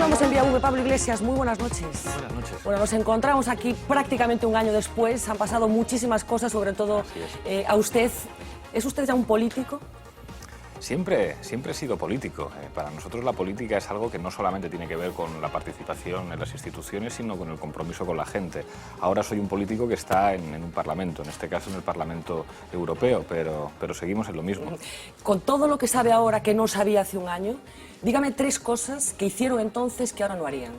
Continuamos en Vía V. Pablo Iglesias, muy buenas noches. Buenas noches. Bueno, nos encontramos aquí prácticamente un año después. Han pasado muchísimas cosas, sobre todo a usted. ¿Es usted ya un político? Siempre he sido político. Para nosotros la política es algo que no solamente tiene que ver con la participación en las instituciones, sino con el compromiso con la gente. Ahora soy un político que está en un parlamento, en este caso en el Parlamento Europeo, pero seguimos en lo mismo. Con todo lo que sabe ahora que no sabía hace un año, dígame 3 cosas que hicieron entonces que ahora no harían.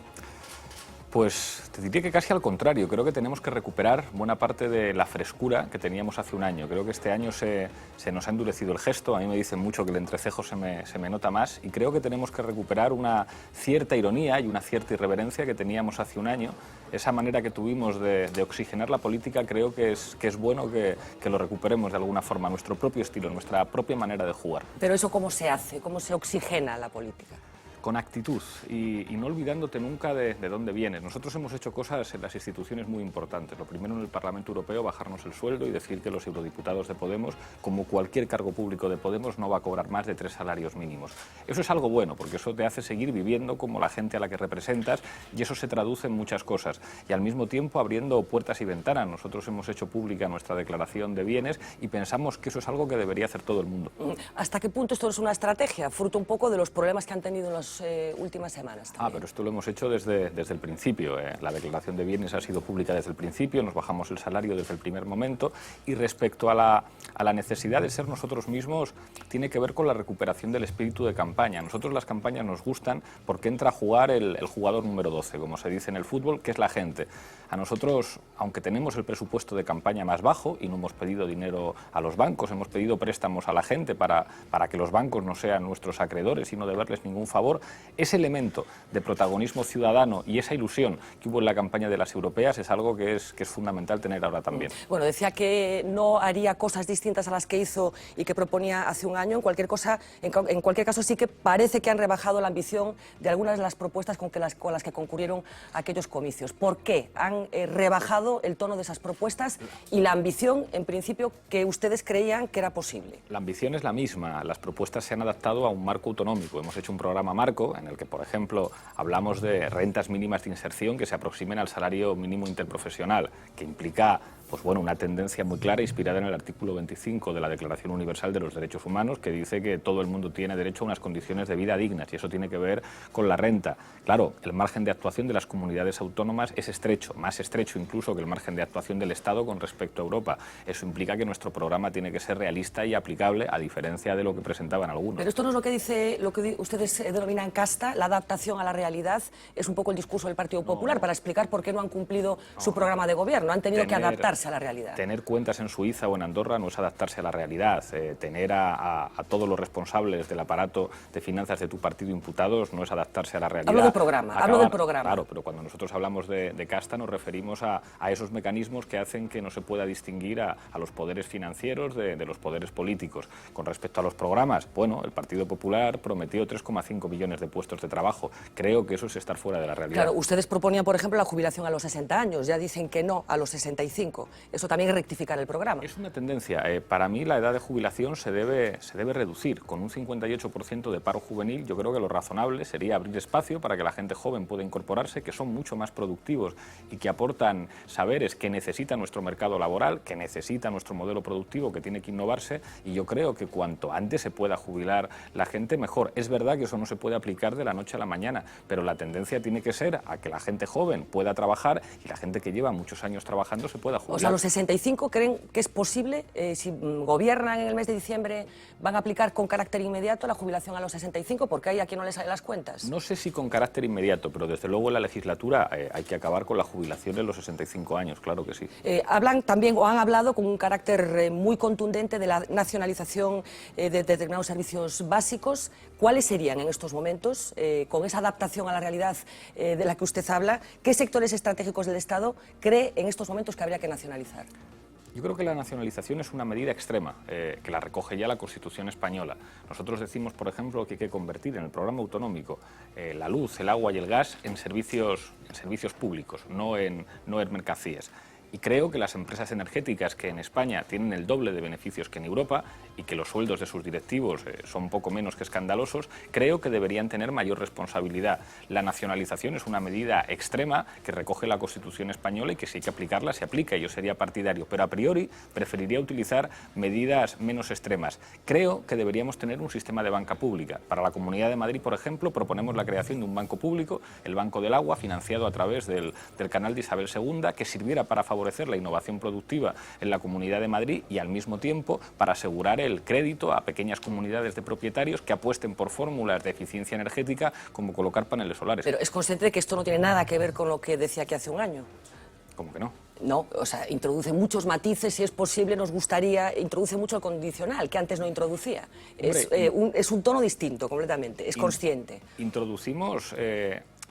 Pues te diría que casi al contrario. Creo que tenemos que recuperar buena parte de la frescura que teníamos hace un año. Creo que este año se nos ha endurecido el gesto. A mí me dicen mucho que el entrecejo se me nota más y creo que tenemos que recuperar una cierta ironía y una cierta irreverencia que teníamos hace un año. Esa manera que tuvimos de oxigenar la política creo que es bueno que lo recuperemos de alguna forma, nuestro propio estilo, nuestra propia manera de jugar. Pero eso, ¿cómo se hace? ¿Cómo se oxigena la política? Con actitud y no olvidándote nunca de dónde vienes. Nosotros hemos hecho cosas en las instituciones muy importantes. Lo primero en el Parlamento Europeo, bajarnos el sueldo y decir que los eurodiputados de Podemos, como cualquier cargo público de Podemos, no va a cobrar más de 3 salarios mínimos. Eso es algo bueno, porque eso te hace seguir viviendo como la gente a la que representas y eso se traduce en muchas cosas. Y al mismo tiempo abriendo puertas y ventanas. Nosotros hemos hecho pública nuestra declaración de bienes y pensamos que eso es algo que debería hacer todo el mundo. ¿Hasta qué punto esto es una estrategia? Fruto un poco de los problemas que han tenido en las últimas semanas también. Pero esto lo hemos hecho desde el principio. La declaración de bienes ha sido pública desde el principio, nos bajamos el salario desde el primer momento y respecto a la necesidad de ser nosotros mismos tiene que ver con la recuperación del espíritu de campaña. A nosotros las campañas nos gustan porque entra a jugar el jugador número 12, como se dice en el fútbol, que es la gente. A nosotros, aunque tenemos el presupuesto de campaña más bajo y no hemos pedido dinero a los bancos, hemos pedido préstamos a la gente para que los bancos no sean nuestros acreedores y no deberles ningún favor, ese elemento de protagonismo ciudadano y esa ilusión que hubo en la campaña de las europeas es algo que es fundamental tener ahora también. Bueno, decía que no haría cosas distintas a las que hizo y que proponía hace un año. En cualquier caso sí que parece que han rebajado la ambición de algunas de las propuestas con las que concurrieron aquellos comicios. ¿Por qué han rebajado el tono de esas propuestas y la ambición, en principio, que ustedes creían que era posible? La ambición es la misma. Las propuestas se han adaptado a un marco autonómico. Hemos hecho un programa marco en el que, por ejemplo, hablamos de rentas mínimas de inserción que se aproximen al salario mínimo interprofesional, que implica una tendencia muy clara inspirada en el artículo 25 de la Declaración Universal de los Derechos Humanos, que dice que todo el mundo tiene derecho a unas condiciones de vida dignas, y eso tiene que ver con la renta. Claro, el margen de actuación de las comunidades autónomas es estrecho, más estrecho incluso que el margen de actuación del Estado con respecto a Europa. Eso implica que nuestro programa tiene que ser realista y aplicable, a diferencia de lo que presentaban algunos. Pero esto no es lo que dice, lo que ustedes denominan casta, la adaptación a la realidad. Es un poco el discurso del Partido Popular para explicar por qué no han cumplido su programa de gobierno. Han tenido que adaptarse a la realidad. Tener cuentas en Suiza o en Andorra no es adaptarse a la realidad. Tener a todos los responsables del aparato de finanzas de tu partido imputados no es adaptarse a la realidad. Hablo del programa, hablo del programa. Claro, pero cuando nosotros hablamos de casta nos referimos a esos mecanismos que hacen que no se pueda distinguir a los poderes financieros de los poderes políticos. Con respecto a los programas, bueno, el Partido Popular prometió 3,5 millones de puestos de trabajo. Creo que eso es estar fuera de la realidad. Claro, ustedes proponían, por ejemplo, la jubilación a los 60 años, ya dicen que no a los 65. Eso también es rectificar el programa. Es una tendencia. Para mí la edad de jubilación se debe reducir. Con un 58% de paro juvenil, yo creo que lo razonable sería abrir espacio para que la gente joven pueda incorporarse, que son mucho más productivos y que aportan saberes que necesita nuestro mercado laboral, que necesita nuestro modelo productivo, que tiene que innovarse, y yo creo que cuanto antes se pueda jubilar la gente, mejor. Es verdad que eso no se puede aplicar de la noche a la mañana, pero la tendencia tiene que ser a que la gente joven pueda trabajar y la gente que lleva muchos años trabajando se pueda jubilar. O sea, los 65 creen que es posible, si gobiernan en el mes de diciembre, van a aplicar con carácter inmediato la jubilación a los 65, porque hay a quien no les salen las cuentas. No sé si con carácter inmediato, pero desde luego en la legislatura hay que acabar con la jubilación en los 65 años, claro que sí. Hablan también, o han hablado con un carácter muy contundente de la nacionalización de determinados servicios básicos. ¿Cuáles serían en estos momentos, con esa adaptación a la realidad de la que usted habla, qué sectores estratégicos del Estado cree en estos momentos que habría que nacionalizar? Yo creo que la nacionalización es una medida extrema, que la recoge ya la Constitución española. Nosotros decimos, por ejemplo, que hay que convertir en el programa autonómico la luz, el agua y el gas en servicios públicos, no en mercancías. Y creo que las empresas energéticas que en España tienen el doble de beneficios que en Europa y que los sueldos de sus directivos son poco menos que escandalosos, creo que deberían tener mayor responsabilidad. La nacionalización es una medida extrema que recoge la Constitución española y que si hay que aplicarla, se aplica. Yo sería partidario, pero a priori preferiría utilizar medidas menos extremas. Creo que deberíamos tener un sistema de banca pública. Para la Comunidad de Madrid, por ejemplo, proponemos la creación de un banco público, el Banco del Agua, financiado a través del canal de Isabel II, que sirviera para favorecer la innovación productiva en la Comunidad de Madrid y al mismo tiempo para asegurar el crédito a pequeñas comunidades de propietarios que apuesten por fórmulas de eficiencia energética como colocar paneles solares. Pero es consciente de que esto no tiene nada que ver con lo que decía que hace un año. ¿Cómo que no? No, o sea, introduce muchos matices, si es posible, nos gustaría, introduce mucho el condicional, que antes no introducía. Es un tono distinto completamente, es consciente. Introducimos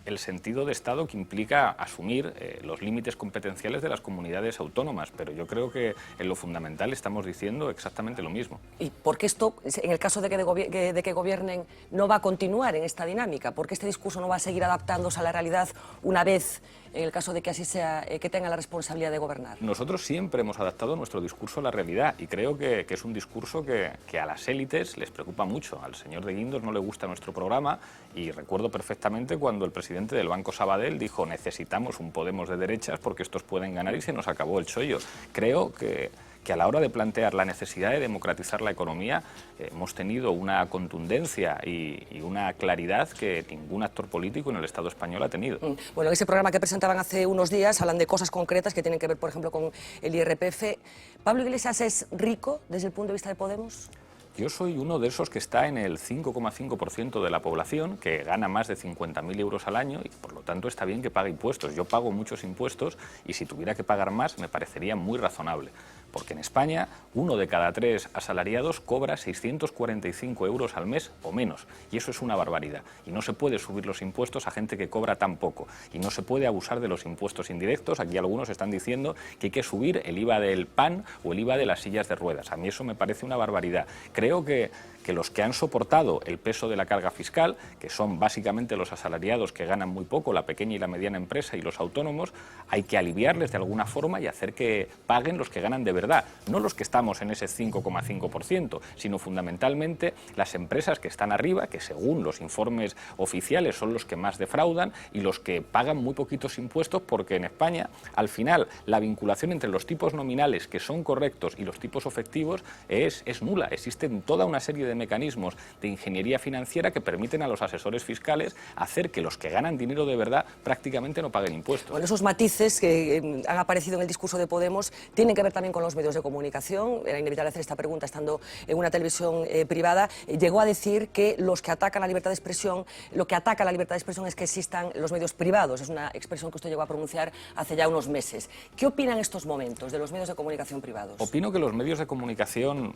el sentido de Estado que implica asumir los límites competenciales de las comunidades autónomas, pero yo creo que en lo fundamental estamos diciendo exactamente lo mismo. ¿Y por qué esto, en el caso de que gobiernen, no va a continuar en esta dinámica? ¿Por qué este discurso no va a seguir adaptándose a la realidad una vez, en el caso de que así sea, que tenga la responsabilidad de gobernar? Nosotros siempre hemos adaptado nuestro discurso a la realidad y creo que es un discurso que a las élites les preocupa mucho. Al señor de Guindos no le gusta nuestro programa y recuerdo perfectamente cuando el presidente del Banco Sabadell dijo necesitamos un Podemos de derechas porque estos pueden ganar y se nos acabó el chollo. Creo que a la hora de plantear la necesidad de democratizar la economía hemos tenido una contundencia y una claridad que ningún actor político en el Estado español ha tenido. Bueno, en ese programa que presentaban hace unos días hablan de cosas concretas que tienen que ver, por ejemplo, con el IRPF. ¿Pablo Iglesias es rico desde el punto de vista de Podemos? Yo soy uno de esos que está en el 5,5% de la población, que gana más de 50.000 euros al año y por lo tanto está bien que pague impuestos. Yo pago muchos impuestos y si tuviera que pagar más me parecería muy razonable. Porque en España 1 de cada 3 asalariados cobra 645 euros al mes o menos. Y eso es una barbaridad. Y no se puede subir los impuestos a gente que cobra tan poco. Y no se puede abusar de los impuestos indirectos. Aquí algunos están diciendo que hay que subir el IVA del pan o el IVA de las sillas de ruedas. A mí eso me parece una barbaridad. Creo que los que han soportado el peso de la carga fiscal, que son básicamente los asalariados que ganan muy poco, la pequeña y la mediana empresa y los autónomos, hay que aliviarles de alguna forma y hacer que paguen los que ganan de verdad, no los que estamos en ese 5,5%, sino fundamentalmente las empresas que están arriba, que según los informes oficiales son los que más defraudan y los que pagan muy poquitos impuestos, porque en España, al final, la vinculación entre los tipos nominales, que son correctos, y los tipos efectivos es nula. Existen toda una serie de mecanismos de ingeniería financiera que permiten a los asesores fiscales hacer que los que ganan dinero de verdad prácticamente no paguen impuestos. Bueno, esos matices que han aparecido en el discurso de Podemos tienen que ver también con los medios de comunicación. Era inevitable hacer esta pregunta estando en una televisión privada. Llegó a decir que los que atacan la libertad de expresión, lo que ataca la libertad de expresión es que existan los medios privados. Es una expresión que usted llegó a pronunciar hace ya unos meses. ¿Qué opina en estos momentos de los medios de comunicación privados? Opino que los medios de comunicación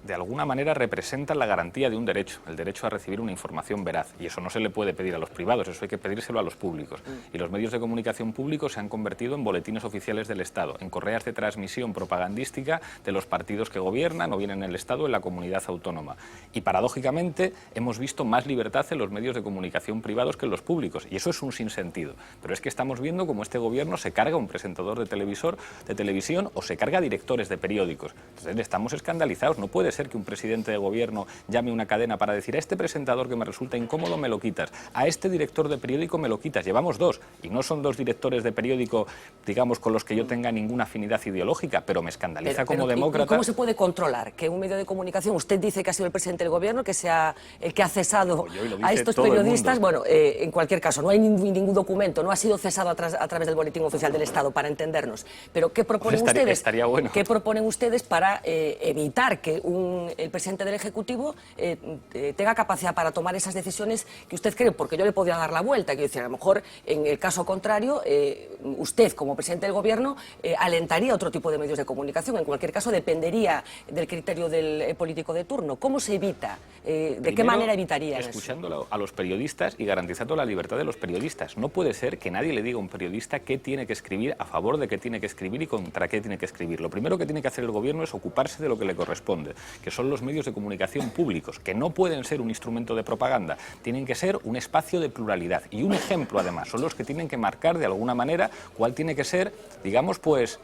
de alguna manera representan la garantía de un derecho, el derecho a recibir una información veraz. Y eso no se le puede pedir a los privados, eso hay que pedírselo a los públicos. Y los medios de comunicación públicos se han convertido en boletines oficiales del Estado, en correas de transmisión propagandística de los partidos que gobiernan o bien en el Estado o en la comunidad autónoma. Y paradójicamente hemos visto más libertad en los medios de comunicación privados que en los públicos. Y eso es un sinsentido. Pero es que estamos viendo cómo este gobierno se carga un presentador de televisión o se carga directores de periódicos. Entonces estamos escandalizados. No puede ser que un presidente de gobierno llame a una cadena para decir a este presentador que me resulta incómodo me lo quitas, a este director de periódico me lo quitas. Llevamos 2 y no son 2 directores de periódico, digamos, con los que yo tenga ninguna afinidad ideológica, pero me escandaliza como demócrata. ¿Y cómo se puede controlar que un medio de comunicación, usted dice que ha sido el presidente del gobierno, que sea el que ha cesado a estos periodistas? Bueno, en cualquier caso, no hay ningún documento, no ha sido cesado a través del Boletín Oficial del Estado, para entendernos. Pero ¿qué proponen ustedes? Estaría bueno. ¿Qué proponen ustedes para evitar que el presidente del Ejecutivo tenga capacidad para tomar esas decisiones que usted cree? Porque yo le podría dar la vuelta, quiero decir, a lo mejor en el caso contrario, usted como presidente del Gobierno alentaría otro tipo de medios de comunicación. En cualquier caso dependería del criterio del político de turno. ¿Cómo se evita? ¿De qué manera evitaría eso? Escuchando a los periodistas y garantizando la libertad de los periodistas. No puede ser que nadie le diga a un periodista qué tiene que escribir, a favor de qué tiene que escribir y contra qué tiene que escribir. Lo primero que tiene que hacer el Gobierno es ocuparse de lo que le corresponde. que son los medios de comunicación públicos, que no pueden ser un instrumento de propaganda, tienen que ser un espacio de pluralidad. Y un ejemplo, además, son los que tienen que marcar de alguna manera cuál tiene que ser, digamos, pues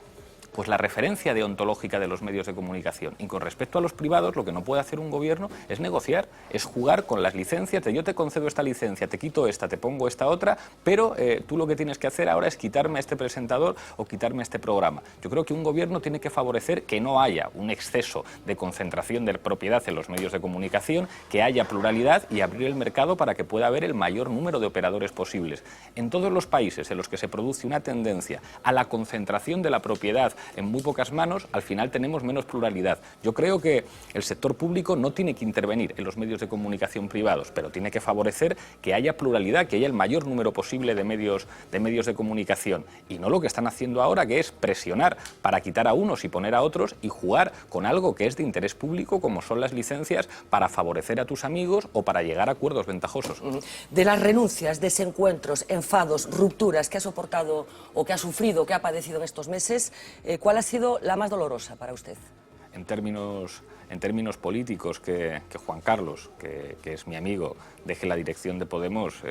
la referencia deontológica de los medios de comunicación. Y con respecto a los privados, lo que no puede hacer un gobierno es negociar, es jugar con las licencias, de yo te concedo esta licencia, te quito esta, te pongo esta otra, pero tú lo que tienes que hacer ahora es quitarme a este presentador o quitarme a este programa. Yo creo que un gobierno tiene que favorecer que no haya un exceso de concentración de propiedad en los medios de comunicación, que haya pluralidad y abrir el mercado para que pueda haber el mayor número de operadores posibles. En todos los países en los que se produce una tendencia a la concentración de la propiedad en muy pocas manos, al final tenemos menos pluralidad. Yo creo que el sector público no tiene que intervenir en los medios de comunicación privados, pero tiene que favorecer que haya pluralidad, que haya el mayor número posible de medios de comunicación. Y no lo que están haciendo ahora, que es presionar para quitar a unos y poner a otros y jugar con algo que es de interés público, como son las licencias, para favorecer a tus amigos o para llegar a acuerdos ventajosos. De las renuncias, desencuentros, enfados, rupturas que ha soportado o que ha sufrido, que ha padecido en estos meses, ¿cuál ha sido la más dolorosa para usted? En términos políticos, que Juan Carlos, que es mi amigo, deje la dirección de Podemos,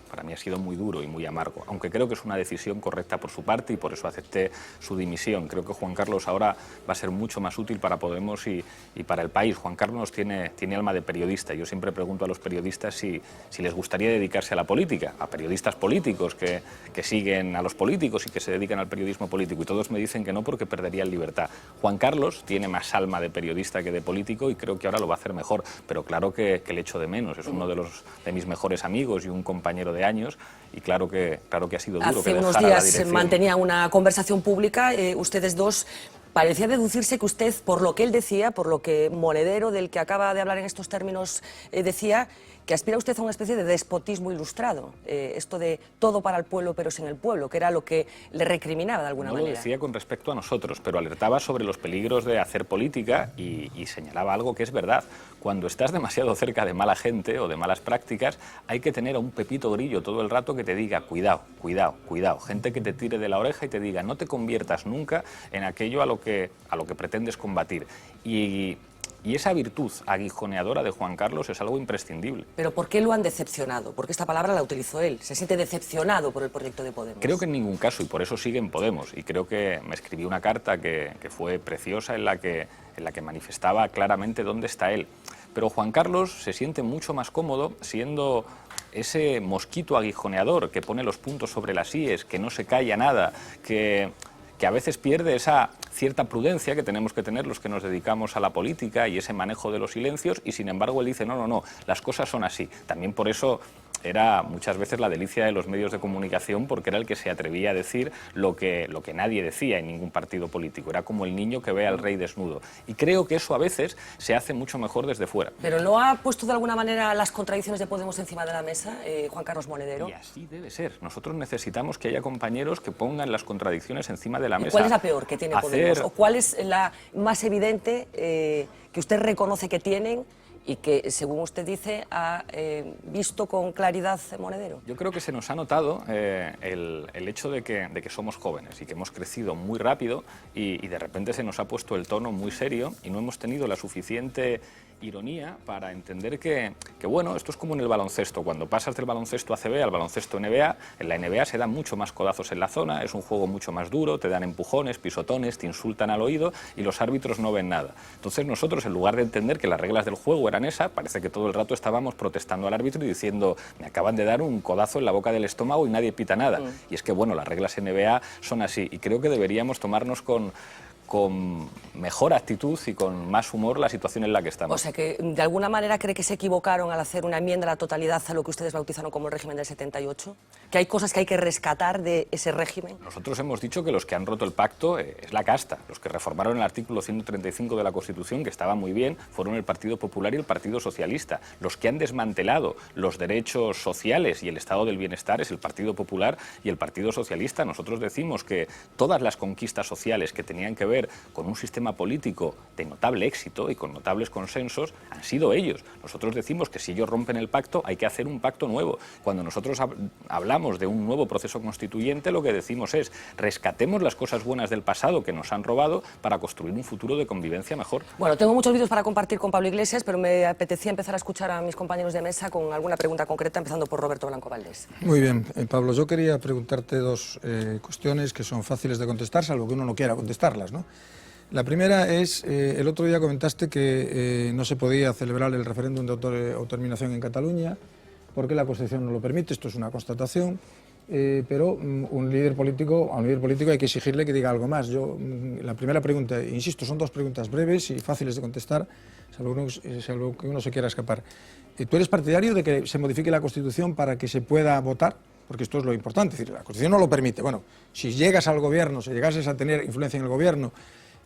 para mí ha sido muy duro y muy amargo, aunque creo que es una decisión correcta por su parte y por eso acepté su dimisión. Creo que Juan Carlos ahora va a ser mucho más útil para Podemos y para el país. Juan Carlos tiene alma de periodista. Yo siempre pregunto a los periodistas si les gustaría dedicarse a la política, a periodistas políticos que siguen a los políticos y que se dedican al periodismo político, y todos me dicen que no porque perderían libertad. Juan Carlos tiene más alma de periodista que de político y creo que ahora lo va a hacer mejor, pero claro que le echo de menos. Es uno de mis mejores amigos y un compañero de años, y claro que ha sido duro. Hace unos días mantenía una conversación pública, ustedes dos. Parecía deducirse que usted, por lo que él decía, por lo que Monedero, del que acaba de hablar en estos términos, decía, que aspira usted a una especie de despotismo ilustrado, esto de todo para el pueblo pero sin el pueblo, que era lo que le recriminaba de alguna manera. No lo decía con respecto a nosotros, pero alertaba sobre los peligros de hacer política y señalaba algo que es verdad. Cuando estás demasiado cerca de mala gente o de malas prácticas, hay que tener a un Pepito Grillo todo el rato que te diga cuidado, cuidado, cuidado. Gente que te tire de la oreja y te diga no te conviertas nunca en aquello a lo que pretendes combatir. Y esa virtud aguijoneadora de Juan Carlos es algo imprescindible. ¿Pero por qué lo han decepcionado? Porque esta palabra la utilizó él. ¿Se siente decepcionado por el proyecto de Podemos? Creo que en ningún caso, y por eso sigue en Podemos. Y creo que me escribió una carta que fue preciosa en la que manifestaba claramente dónde está él. Pero Juan Carlos se siente mucho más cómodo siendo ese mosquito aguijoneador que pone los puntos sobre las íes, que no se calla nada, que a veces pierde esa cierta prudencia que tenemos que tener los que nos dedicamos a la política y ese manejo de los silencios, y sin embargo él dice no, las cosas son así. También por eso era muchas veces la delicia de los medios de comunicación, porque era el que se atrevía a decir lo que nadie decía en ningún partido político. Era como el niño que ve al rey desnudo. Y creo que eso a veces se hace mucho mejor desde fuera. ¿Pero no ha puesto de alguna manera las contradicciones de Podemos encima de la mesa, Juan Carlos Monedero? Y así debe ser. Nosotros necesitamos que haya compañeros que pongan las contradicciones encima de la mesa. ¿Y cuál es la peor que tiene Podemos? ¿O cuál es la más evidente que usted reconoce que tienen y que, según usted dice, ha visto con claridad Monedero? Yo creo que se nos ha notado el hecho de que somos jóvenes y que hemos crecido muy rápido y de repente se nos ha puesto el tono muy serio y no hemos tenido la suficiente ironía para entender que bueno, esto es como en el baloncesto. Cuando pasas del baloncesto ACB al baloncesto NBA, en la NBA se dan mucho más codazos en la zona, es un juego mucho más duro, te dan empujones, pisotones, te insultan al oído y los árbitros no ven nada. Entonces nosotros, en lugar de entender que las reglas del juego eran esas, parece que todo el rato estábamos protestando al árbitro y diciendo me acaban de dar un codazo en la boca del estómago y nadie pita nada. Y es que bueno, las reglas NBA son así y creo que deberíamos tomarnos con mejor actitud y con más humor la situación en la que estamos. O sea que, de alguna manera, ¿cree que se equivocaron al hacer una enmienda a la totalidad a lo que ustedes bautizaron como el régimen del 78? ¿Que hay cosas que hay que rescatar de ese régimen? Nosotros hemos dicho que los que han roto el pacto es la casta. Los que reformaron el artículo 135 de la Constitución, que estaba muy bien, fueron el Partido Popular y el Partido Socialista. Los que han desmantelado los derechos sociales y el estado del bienestar es el Partido Popular y el Partido Socialista. Nosotros decimos que todas las conquistas sociales que tenían que ver ver con un sistema político de notable éxito y con notables consensos han sido ellos. Nosotros decimos que si ellos rompen el pacto hay que hacer un pacto nuevo. Cuando nosotros hablamos de un nuevo proceso constituyente, lo que decimos es rescatemos las cosas buenas del pasado que nos han robado para construir un futuro de convivencia mejor. Bueno, tengo muchos vídeos para compartir con Pablo Iglesias, pero me apetecía empezar a escuchar a mis compañeros de mesa con alguna pregunta concreta, empezando por Roberto Blanco Valdés. Muy bien, Pablo, yo quería preguntarte dos cuestiones que son fáciles de contestar, salvo que uno no quiera contestarlas, ¿no? La primera es, el otro día comentaste que no se podía celebrar el referéndum de autodeterminación en Cataluña porque la Constitución no lo permite, esto es una constatación, pero a un líder político hay que exigirle que diga algo más. La primera pregunta, insisto, son dos preguntas breves y fáciles de contestar, salvo que uno se quiera escapar. ¿Tú eres partidario de que se modifique la Constitución para que se pueda votar? Porque esto es lo importante, es decir, la Constitución no lo permite. Bueno, si llegas al gobierno, si llegases a tener influencia en el gobierno,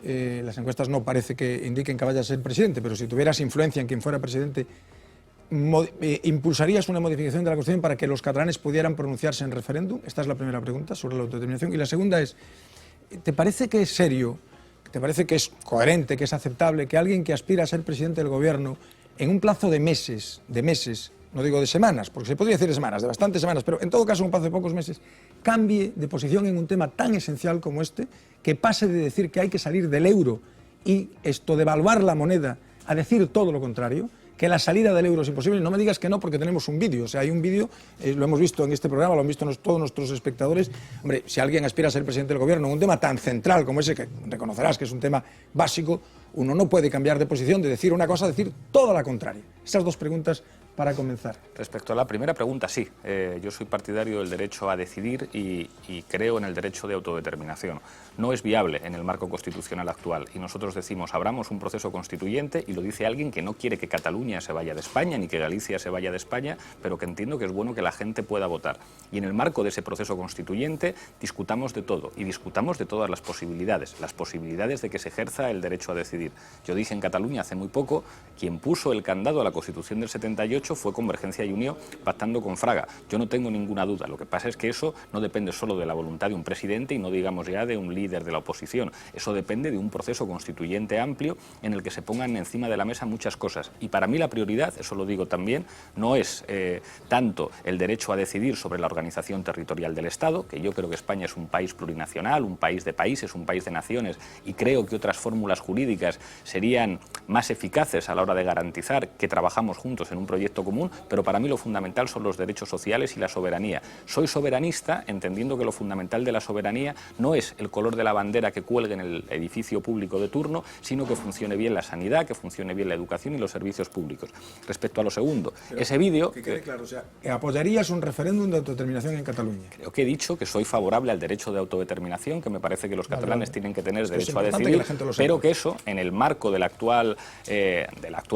las encuestas no parece que indiquen que vayas a ser presidente, pero si tuvieras influencia en quien fuera presidente, ¿impulsarías una modificación de la Constitución para que los catalanes pudieran pronunciarse en referéndum? Esta es la primera pregunta sobre la autodeterminación. Y la segunda es, ¿te parece que es serio, te parece que es coherente, que es aceptable que alguien que aspira a ser presidente del gobierno en un plazo de meses, no digo de semanas, porque se podría decir de semanas, de bastantes semanas, pero en todo caso en un plazo de pocos meses, cambie de posición en un tema tan esencial como este, que pase de decir que hay que salir del euro y devaluar la moneda a decir todo lo contrario, que la salida del euro es imposible? No me digas que no, porque tenemos un vídeo. O sea, hay un vídeo, lo hemos visto en este programa, lo han visto todos nuestros espectadores. Hombre, si alguien aspira a ser presidente del gobierno en un tema tan central como ese, que reconocerás que es un tema básico, uno no puede cambiar de posición, de decir una cosa a decir toda la contraria. Esas dos preguntas para comenzar. Respecto a la primera pregunta, sí. Yo soy partidario del derecho a decidir y creo en el derecho de autodeterminación. No es viable en el marco constitucional actual y nosotros decimos abramos un proceso constituyente, y lo dice alguien que no quiere que Cataluña se vaya de España ni que Galicia se vaya de España, pero que entiendo que es bueno que la gente pueda votar. Y en el marco de ese proceso constituyente discutamos de todo y discutamos de todas las posibilidades de que se ejerza el derecho a decidir. Yo dije en Cataluña hace muy poco, quien puso el candado a la Constitución del 78 fue Convergencia y Unió pactando con Fraga. Yo no tengo ninguna duda. Lo que pasa es que eso no depende solo de la voluntad de un presidente y no digamos ya de un líder de la oposición. Eso depende de un proceso constituyente amplio en el que se pongan encima de la mesa muchas cosas. Y para mí la prioridad, eso lo digo también, no es tanto el derecho a decidir sobre la organización territorial del Estado, que yo creo que España es un país plurinacional, un país de países, un país de naciones, y creo que otras fórmulas jurídicas serían más eficaces a la hora de garantizar que trabajamos juntos en un proyecto común, pero para mí lo fundamental son los derechos sociales y la soberanía. Soy soberanista entendiendo que lo fundamental de la soberanía no es el color de la bandera que cuelgue en el edificio público de turno, sino que funcione bien la sanidad, que funcione bien la educación y los servicios públicos. Respecto a lo segundo, pero ese vídeo... Que quede claro, o sea, ¿apoyarías un referéndum de autodeterminación en Cataluña? Creo que he dicho que soy favorable al derecho de autodeterminación, que me parece que los catalanes tienen que tener derecho a decidir, pero que eso, en el marco de la actual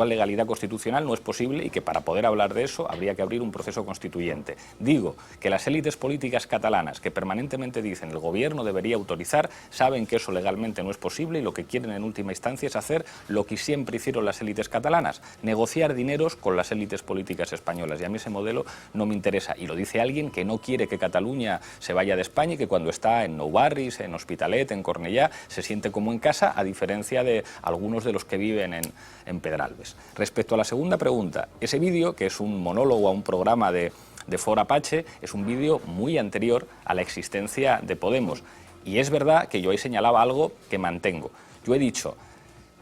legalidad constitucional, no es posible y que para poder hablar de eso habría que abrir un proceso constituyente. Digo que las élites políticas catalanas que permanentemente dicen el gobierno debería autorizar, saben que eso legalmente no es posible y lo que quieren en última instancia es hacer lo que siempre hicieron las élites catalanas, negociar dineros con las élites políticas españolas, y a mí ese modelo no me interesa. Y lo dice alguien que no quiere que Cataluña se vaya de España y que cuando está en Nou Barris, en Hospitalet, en Cornellá, se siente como en casa, a diferencia de algunos de los que viven en Pedralbes. Respecto a la segunda pregunta, ese vídeo, que es un monólogo a un programa de Foro Apache, es un vídeo muy anterior a la existencia de Podemos. Y es verdad que yo ahí señalaba algo que mantengo. Yo he dicho,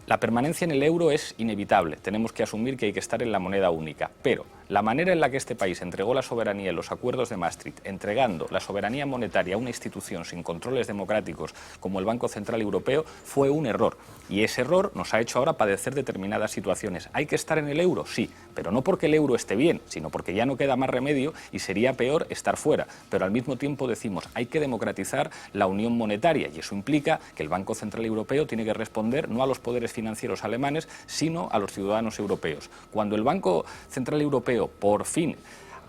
la permanencia en el euro es inevitable, tenemos que asumir que hay que estar en la moneda única, pero la manera en la que este país entregó la soberanía en los acuerdos de Maastricht, entregando la soberanía monetaria a una institución sin controles democráticos como el Banco Central Europeo, fue un error. Y ese error nos ha hecho ahora padecer determinadas situaciones. ¿Hay que estar en el euro? Sí, pero no porque el euro esté bien, sino porque ya no queda más remedio y sería peor estar fuera. Pero al mismo tiempo decimos, hay que democratizar la unión monetaria, y eso implica que el Banco Central Europeo tiene que responder no a los poderes financieros alemanes, sino a los ciudadanos europeos. Cuando el Banco Central Europeo por fin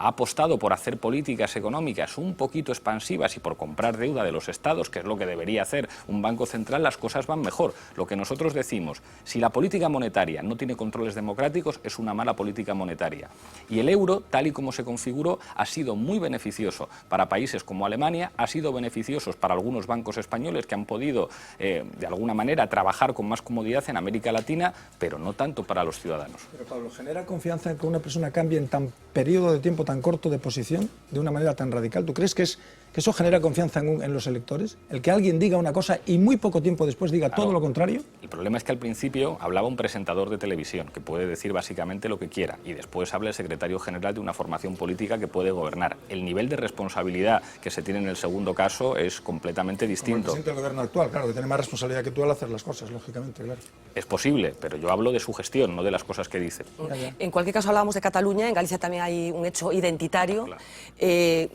ha apostado por hacer políticas económicas un poquito expansivas y por comprar deuda de los estados, que es lo que debería hacer un banco central, las cosas van mejor. Lo que nosotros decimos, si la política monetaria no tiene controles democráticos, es una mala política monetaria. Y el euro, tal y como se configuró, ha sido muy beneficioso para países como Alemania, ha sido beneficioso para algunos bancos españoles que han podido, de alguna manera, trabajar con más comodidad en América Latina, pero no tanto para los ciudadanos. Pero Pablo, ¿genera confianza en que una persona cambie en tan periodo de tiempo tan corto de posición, de una manera tan radical? ¿Tú crees que eso genera confianza en los electores? El que alguien diga una cosa y muy poco tiempo después diga todo lo contrario. El problema es que al principio hablaba un presentador de televisión que puede decir básicamente lo que quiera y después habla el secretario general de una formación política que puede gobernar. El nivel de responsabilidad que se tiene en el segundo caso es completamente distinto. Como el presidente del gobierno actual, claro, que tiene más responsabilidad que tú al hacer las cosas, lógicamente, claro. Es posible, pero yo hablo de su gestión, no de las cosas que dice. En cualquier caso hablábamos de Cataluña, en Galicia también hay un hecho identitario. Claro.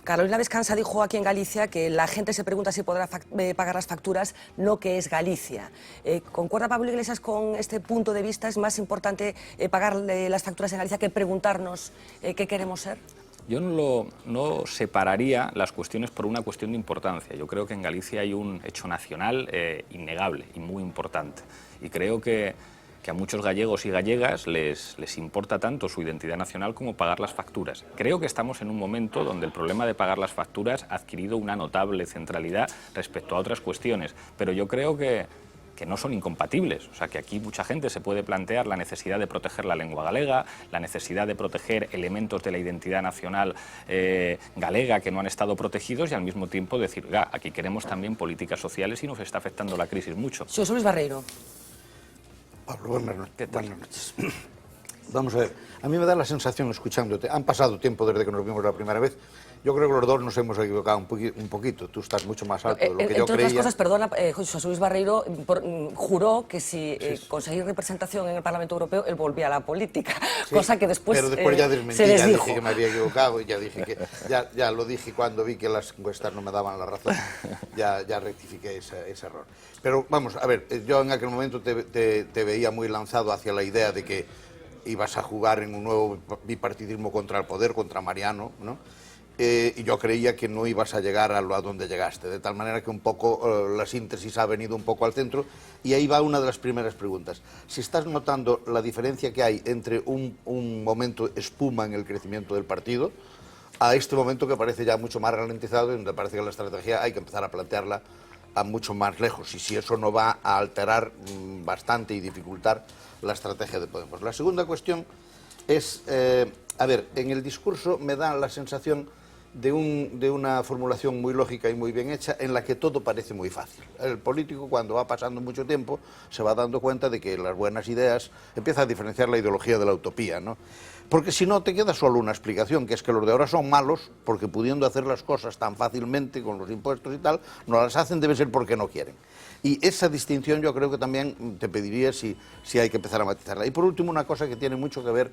Carolina Vescansa dijo aquí en Galicia que la gente se pregunta si podrá pagar las facturas, no que es Galicia. ¿Concuerda Pablo Iglesias con este punto de vista? ¿Es más importante pagar las facturas en Galicia que preguntarnos qué queremos ser? Yo no separaría las cuestiones por una cuestión de importancia. Yo creo que en Galicia hay un hecho nacional innegable y muy importante. Y creo que a muchos gallegos y gallegas les importa tanto su identidad nacional como pagar las facturas. Creo que estamos en un momento donde el problema de pagar las facturas ha adquirido una notable centralidad respecto a otras cuestiones. Pero yo creo que no son incompatibles. O sea, que aquí mucha gente se puede plantear la necesidad de proteger la lengua galega, la necesidad de proteger elementos de la identidad nacional galega que no han estado protegidos y al mismo tiempo decir, aquí queremos también políticas sociales y nos está afectando la crisis mucho. Xosé Luis Barreiro. Pablo, buenas noches. Vamos a ver, a mí me da la sensación, escuchándote, han pasado tiempo desde que nos vimos la primera vez. Yo creo que los dos nos hemos equivocado un poquito. Tú estás mucho más alto de lo que yo creía. Entre otras cosas, perdona, José Luis Barreiro juró que si conseguir representación en el Parlamento Europeo, él volvía a la política, sí, cosa que después, pero después ya desmentí, se les ya dijo. Dije que me había equivocado y ya dije que ya lo dije cuando vi que las encuestas no me daban la razón, ya rectifiqué ese error. Pero vamos, a ver, yo en aquel momento te veía muy lanzado hacia la idea de que ibas a jugar en un nuevo bipartidismo contra el poder, contra Mariano, ¿no? Y yo creía que no ibas a llegar a donde llegaste, de tal manera que un poco la síntesis ha venido un poco al centro, y ahí va una de las primeras preguntas. Si estás notando la diferencia que hay entre un momento espuma en el crecimiento del partido a este momento que parece ya mucho más ralentizado y donde parece que la estrategia hay que empezar a plantearla a mucho más lejos, y si eso no va a alterar bastante y dificultar la estrategia de Podemos. La segunda cuestión es, a ver, en el discurso me da la sensación de una formulación muy lógica y muy bien hecha en la que todo parece muy fácil. El político, cuando va pasando mucho tiempo, se va dando cuenta de que las buenas ideas empieza a diferenciar la ideología de la utopía, ¿no? Porque si no, te queda solo una explicación, que es que los de ahora son malos porque pudiendo hacer las cosas tan fácilmente con los impuestos y tal, no las hacen, debe ser porque no quieren. Y esa distinción yo creo que también te pediría si hay que empezar a matizarla. Y por último, una cosa que tiene mucho que ver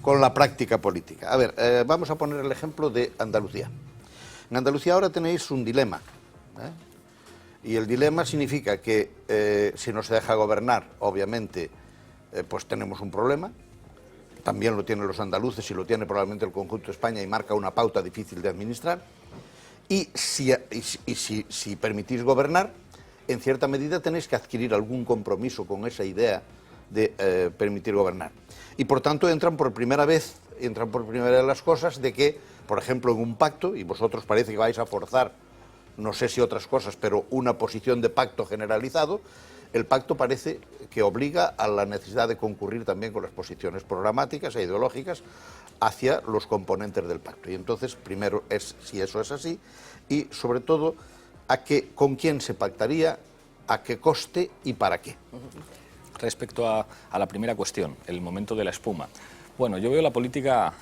con la práctica política. A ver, vamos a poner el ejemplo de Andalucía. En Andalucía ahora tenéis un dilema, y el dilema significa que si no se deja gobernar, obviamente, pues tenemos un problema. También lo tienen los andaluces y lo tiene probablemente el conjunto de España y marca una pauta difícil de administrar. Y si permitís gobernar, en cierta medida tenéis que adquirir algún compromiso con esa idea de permitir gobernar. Y por tanto entran por primera vez las cosas de que, por ejemplo, en un pacto, y vosotros parece que vais a forzar, no sé si otras cosas, pero una posición de pacto generalizado, el pacto parece que obliga a la necesidad de concurrir también con las posiciones programáticas e ideológicas hacia los componentes del pacto. Y entonces, primero es si eso es así, y sobre todo, con quién se pactaría, a qué coste y para qué. Respecto a la primera cuestión, el momento de la espuma. Bueno, yo veo la política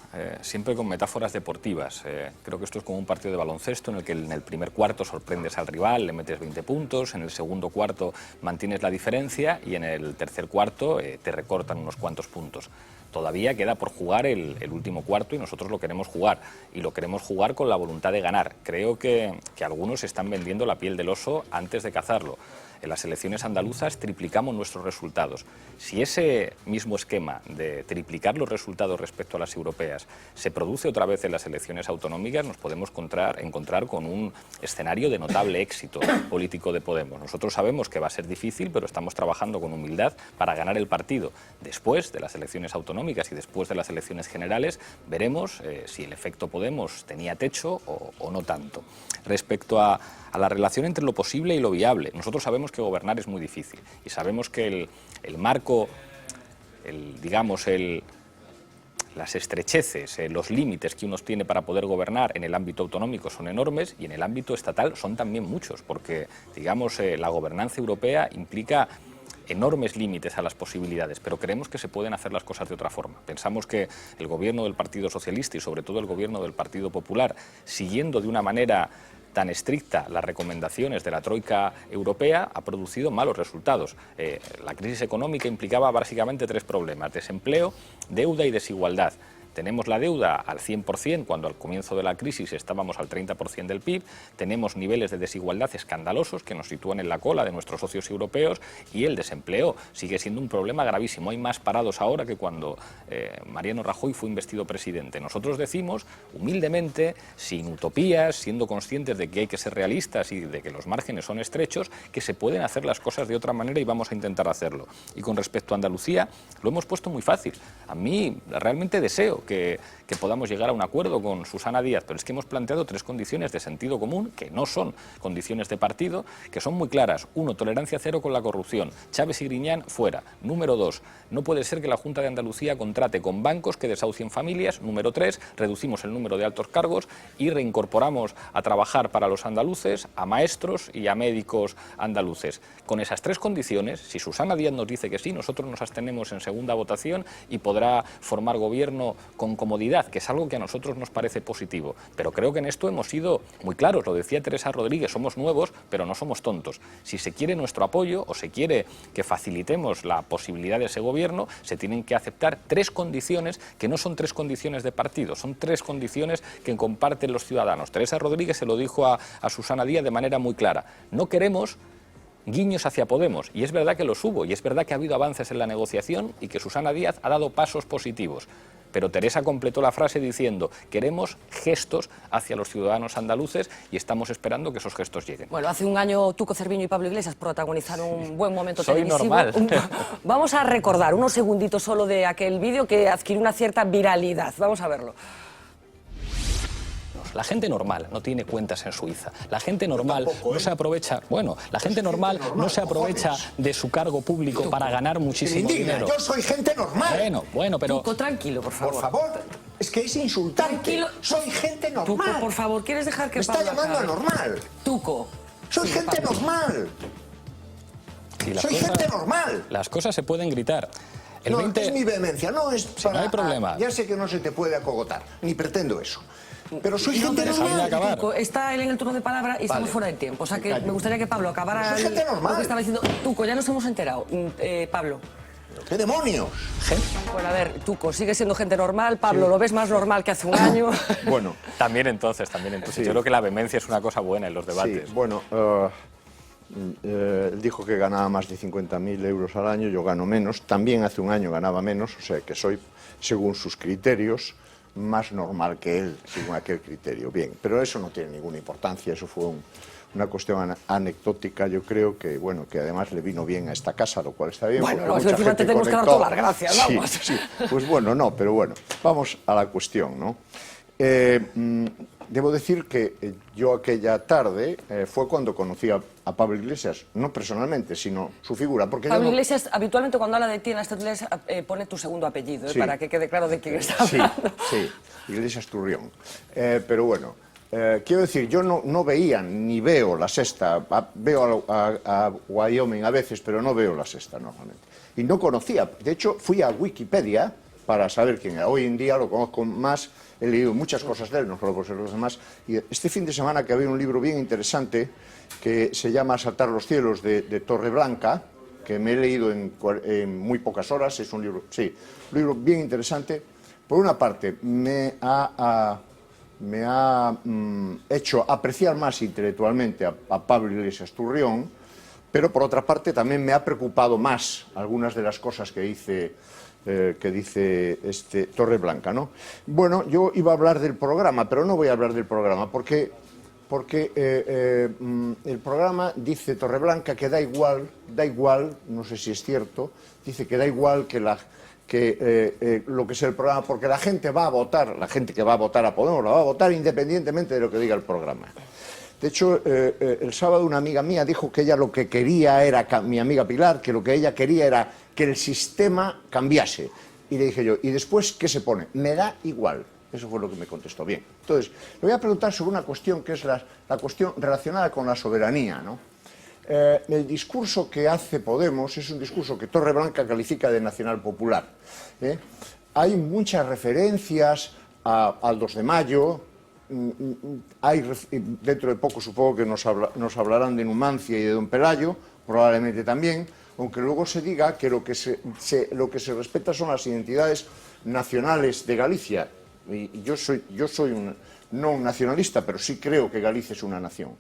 siempre con metáforas deportivas. Creo que esto es como un partido de baloncesto en el que en el primer cuarto sorprendes al rival, le metes 20 puntos, en el segundo cuarto mantienes la diferencia y en el tercer cuarto te recortan unos cuantos puntos. Todavía queda por jugar el último cuarto y nosotros lo queremos jugar. Y lo queremos jugar con la voluntad de ganar. Creo que algunos están vendiendo la piel del oso antes de cazarlo. En las elecciones andaluzas triplicamos nuestros resultados. Si ese mismo esquema de triplicar los resultados respecto a las europeas se produce otra vez en las elecciones autonómicas, nos podemos encontrar con un escenario de notable éxito político de Podemos. Nosotros sabemos que va a ser difícil, pero estamos trabajando con humildad para ganar el partido. Después de las elecciones autonómicas y después de las elecciones generales, veremos si el efecto Podemos tenía techo o no tanto. Respecto a la relación entre lo posible y lo viable, nosotros sabemos que gobernar es muy difícil y sabemos que el marco, las estrecheces, los límites que uno tiene para poder gobernar en el ámbito autonómico son enormes y en el ámbito estatal son también muchos, porque la gobernanza europea implica enormes límites a las posibilidades, pero creemos que se pueden hacer las cosas de otra forma. Pensamos que el gobierno del Partido Socialista y sobre todo el gobierno del Partido Popular, siguiendo de una manera tan estricta las recomendaciones de la Troika Europea, ha producido malos resultados. La crisis económica implicaba básicamente tres problemas: desempleo, deuda y desigualdad. Tenemos la deuda al 100%, cuando al comienzo de la crisis estábamos al 30% del PIB, tenemos niveles de desigualdad escandalosos que nos sitúan en la cola de nuestros socios europeos y el desempleo sigue siendo un problema gravísimo. Hay más parados ahora que cuando Mariano Rajoy fue investido presidente. Nosotros decimos, humildemente, sin utopías, siendo conscientes de que hay que ser realistas y de que los márgenes son estrechos, que se pueden hacer las cosas de otra manera y vamos a intentar hacerlo. Y con respecto a Andalucía, lo hemos puesto muy fácil. A mí realmente deseo que podamos llegar a un acuerdo con Susana Díaz, pero es que hemos planteado tres condiciones de sentido común, que no son condiciones de partido, que son muy claras. 1, tolerancia cero con la corrupción. Chávez y Griñán, fuera. Número 2, no puede ser que la Junta de Andalucía contrate con bancos que desahucien familias. Número 3, reducimos el número de altos cargos y reincorporamos a trabajar para los andaluces a maestros y a médicos andaluces. Con esas tres condiciones, si Susana Díaz nos dice que sí, nosotros nos abstenemos en segunda votación y podrá formar gobierno con comodidad, que es algo que a nosotros nos parece positivo. Pero creo que en esto hemos sido muy claros, lo decía Teresa Rodríguez, somos nuevos, pero no somos tontos. Si se quiere nuestro apoyo o se quiere que facilitemos la posibilidad de ese gobierno, se tienen que aceptar tres condiciones que no son tres condiciones de partido, son tres condiciones que comparten los ciudadanos. Teresa Rodríguez se lo dijo a Susana Díaz de manera muy clara: no queremos guiños hacia Podemos, y es verdad que los hubo, y es verdad que ha habido avances en la negociación y que Susana Díaz ha dado pasos positivos. Pero Teresa completó la frase diciendo: queremos gestos hacia los ciudadanos andaluces y estamos esperando que esos gestos lleguen. Bueno, hace un año Tuco Cerviño y Pablo Iglesias protagonizaron un buen momento Soy televisivo. normal. Vamos a recordar unos segunditos solo de aquel vídeo que adquirió una cierta viralidad. Vamos a verlo. La gente normal no tiene cuentas en Suiza. La gente normal no se aprovecha, la gente normal no se aprovecha de su cargo público para ganar muchísimo dinero. Yo soy gente normal. Bueno, pero Tuco, tranquilo, por favor. Por favor, es que es insultante. Tranquilo. Soy gente normal. Tuco, por favor, ¿quieres dejar que Me está Pablo llamando acabe? anormal. Tuco. Soy Sí, gente Pablo. normal. si las Soy cosas- gente normal. Las cosas se pueden gritar. El No, 20 es mi vehemencia, no es Sí, para... no hay problema. Ya sé que no se te puede acogotar, ni pretendo eso. Pero soy No, gente pero Déjame normal. acabar. Tuco, está él en el turno de palabra y estamos Vale. fuera de tiempo. O sea que Callo. me gustaría que Pablo acabara Soy gente normal. lo que estaba diciendo. Tuco, ya nos hemos enterado. Pablo. ¿Qué demonios? Bueno, a ver, Tuco, sigue siendo gente normal. Pablo, ¿lo ves más normal que hace un año? Bueno, También entonces. Sí. Yo creo que la vehemencia es una cosa buena en los debates. sí, bueno, él dijo que ganaba más de 50.000 euros al año, yo gano menos, también hace un año ganaba menos, o sea que soy, según sus criterios, más normal que él, según aquel criterio. Bien, pero eso no tiene ninguna importancia, eso fue una cuestión anecdótica, yo creo que, bueno, que además le vino bien a esta casa, lo cual está bien. Bueno, porque no, mucha encima te gente tenemos que dar conectó. todas las gracias, Sí, vamos. sí. Pues bueno, no, pero bueno, vamos a la cuestión, ¿no? Debo decir que yo aquella tarde fue cuando conocí a Pablo Iglesias, no personalmente, sino su figura. Porque Pablo yo no- Iglesias, habitualmente cuando habla de ti en las tertulias pone tu segundo apellido, Sí. para que quede claro de quién está Sí, hablando. sí, Iglesias Turrión. Pero bueno, quiero decir, yo no veía ni veo La Sexta, veo a Wyoming a veces, pero no veo La Sexta normalmente. Y no conocía, de hecho fui a Wikipedia para saber quién era. Hoy en día lo conozco más, he leído muchas cosas de él, no solo por ser los demás. Y este fin de semana que había un libro bien interesante que se llama Asaltar los cielos de Torreblanca, que me he leído en muy pocas horas, es un libro, sí, un libro bien interesante. Por una parte, me ha hecho apreciar más intelectualmente a Pablo Iglesias Turrión, Pero por otra parte también me ha preocupado más algunas de las cosas que dice Torreblanca, ¿no? Bueno, yo iba a hablar del programa, pero no voy a hablar del programa porque el programa dice Torreblanca que da igual, no sé si es cierto, dice que da igual que lo que sea el programa, porque la gente va a votar, la gente que va a votar a Podemos la va a votar independientemente de lo que diga el programa. De hecho, el sábado una amiga mía dijo que ella lo que quería era, mi amiga Pilar, que lo que ella quería era que el sistema cambiase. Y le dije yo, ¿y después qué se pone? Me da igual. Eso fue lo que me contestó bien. Entonces, le voy a preguntar sobre una cuestión que es la cuestión relacionada con la soberanía, ¿no? El discurso que hace Podemos es un discurso que Torreblanca califica de nacional popular. Hay muchas referencias al 2 de mayo, dentro de poco supongo que nos hablarán de Numancia y de Don Pelayo, probablemente también, aunque luego se diga que lo que se respeta son las identidades nacionales de Galicia. Y yo soy no un nacionalista, pero sí creo que Galicia es una nación.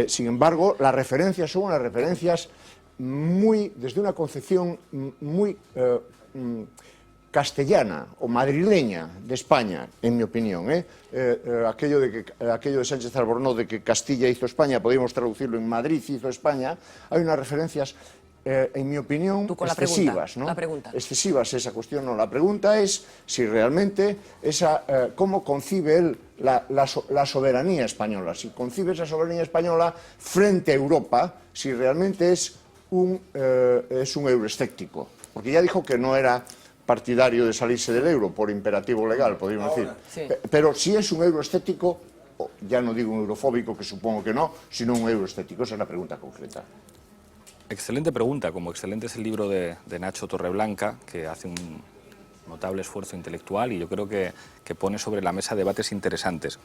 Sin embargo, las referencias son unas referencias desde una concepción muy castellana o madrileña de España, en mi opinión. Aquello de Sánchez Albornoz de que Castilla hizo España, podríamos traducirlo en Madrid hizo España, hay unas referencias, en mi opinión, excesivas, ¿no? Excesivas esa cuestión, no. La pregunta es si realmente cómo concibe él la soberanía española, si concibe esa soberanía española frente a Europa, si realmente es un euroescéptico, porque ya dijo que no era partidario de salirse del euro por imperativo legal, podríamos decir. Sí. Pero si es un euroescéptico, ya no digo un eurofóbico, que supongo que no, sino un euroescéptico. Esa es la pregunta concreta. Excelente pregunta, como excelente es el libro de Nacho Torreblanca, que hace un notable esfuerzo intelectual y yo creo que pone sobre la mesa debates interesantes.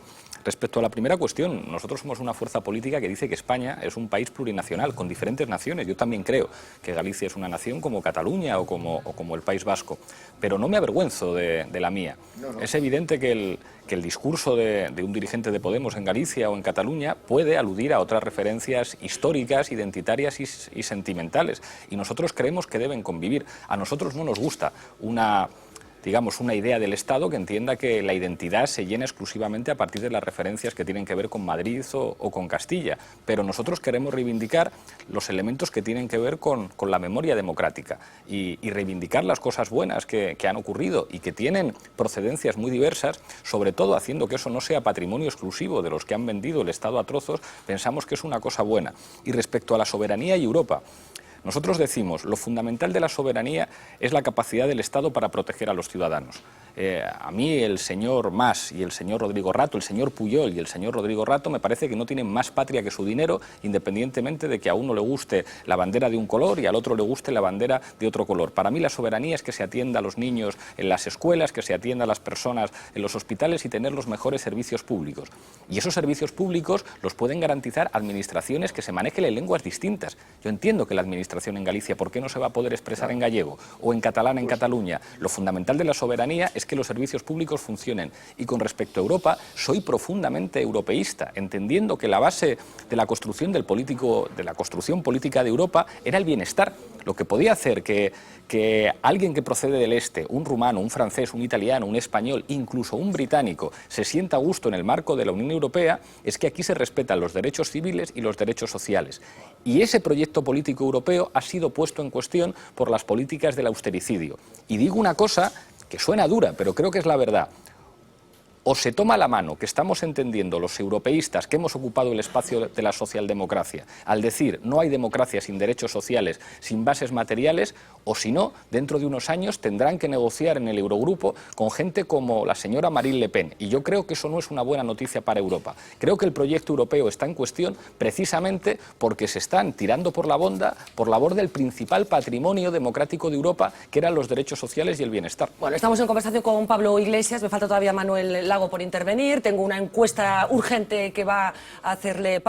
Respecto a la primera cuestión, nosotros somos una fuerza política que dice que España es un país plurinacional, con diferentes naciones. Yo también creo que Galicia es una nación como Cataluña o como el País Vasco, pero no me avergüenzo de la mía. No. Es evidente que el discurso de un dirigente de Podemos en Galicia o en Cataluña puede aludir a otras referencias históricas, identitarias y sentimentales, y nosotros creemos que deben convivir. A nosotros no nos gusta una idea del Estado que entienda que la identidad se llena exclusivamente a partir de las referencias que tienen que ver con Madrid o con Castilla, pero nosotros queremos reivindicar los elementos que tienen que ver con la memoria democrática y reivindicar las cosas buenas que han ocurrido y que tienen procedencias muy diversas, sobre todo haciendo que eso no sea patrimonio exclusivo de los que han vendido el Estado a trozos. Pensamos que es una cosa buena. Y respecto a la soberanía y Europa, nosotros decimos, lo fundamental de la soberanía es la capacidad del Estado para proteger a los ciudadanos. A mí el señor Mas y el señor Rodrigo Rato, el señor Pujol y el señor Rodrigo Rato me parece que no tienen más patria que su dinero, independientemente de que a uno le guste la bandera de un color y al otro le guste la bandera de otro color. Para mí la soberanía es que se atienda a los niños en las escuelas, que se atienda a las personas en los hospitales y tener los mejores servicios públicos. Y esos servicios públicos los pueden garantizar administraciones que se manejen en lenguas distintas. Yo entiendo que la administración en Galicia, ¿por qué no se va a poder expresar en gallego o en catalán en Cataluña? Lo fundamental de la soberanía es que los servicios públicos funcionen. Y con respecto a Europa, soy profundamente europeísta, entendiendo que la base de la construcción política de Europa era el bienestar. Lo que podía hacer que alguien que procede del este, un rumano, un francés, un italiano, un español, incluso un británico, se sienta a gusto en el marco de la Unión Europea, es que aquí se respetan los derechos civiles y los derechos sociales. Y ese proyecto político europeo ha sido puesto en cuestión por las políticas del austericidio. Y digo una cosa que suena dura, pero creo que es la verdad. O se toma la mano, que estamos entendiendo los europeístas que hemos ocupado el espacio de la socialdemocracia, al decir no hay democracia sin derechos sociales, sin bases materiales, o si no, dentro de unos años tendrán que negociar en el Eurogrupo con gente como la señora Marine Le Pen. Y yo creo que eso no es una buena noticia para Europa. Creo que el proyecto europeo está en cuestión precisamente porque se están tirando por la borda el principal patrimonio democrático de Europa, que eran los derechos sociales y el bienestar. Bueno, estamos en conversación con Pablo Iglesias, me falta todavía Manuel Lago por intervenir, tengo una encuesta urgente que va a hacerle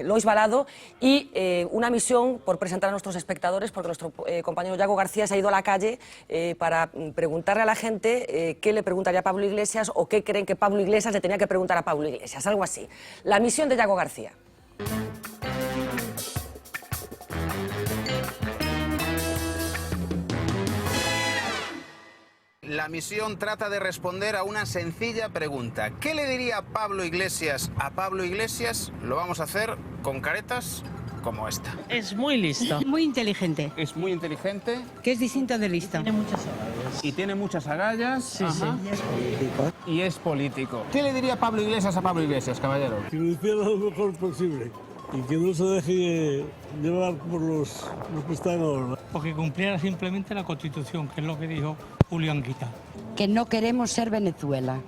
Lois Balado y una misión por presentar a nuestros espectadores, porque nuestro compañero Yago García se ha ido a la calle para preguntarle a la gente qué le preguntaría a Pablo Iglesias o qué creen que Pablo Iglesias le tenía que preguntar a Pablo Iglesias, algo así. La misión de Yago García. la misión trata de responder a una sencilla pregunta. ¿Qué le diría Pablo Iglesias a Pablo Iglesias? Lo vamos a hacer con caretas como esta. Es muy listo. Muy inteligente, Es muy inteligente que es distinto de listo. Tiene muchas agallas. y tiene muchas agallas. Sí, Ajá. sí. Es político. Y es político. ¿Qué le diría Pablo Iglesias a Pablo Iglesias, caballero? Que lo hiciera lo mejor posible y que no se deje llevar por los que están ahora. Porque cumpliera simplemente la Constitución, que es lo que dijo Julio Anguita. Que no queremos ser Venezuela.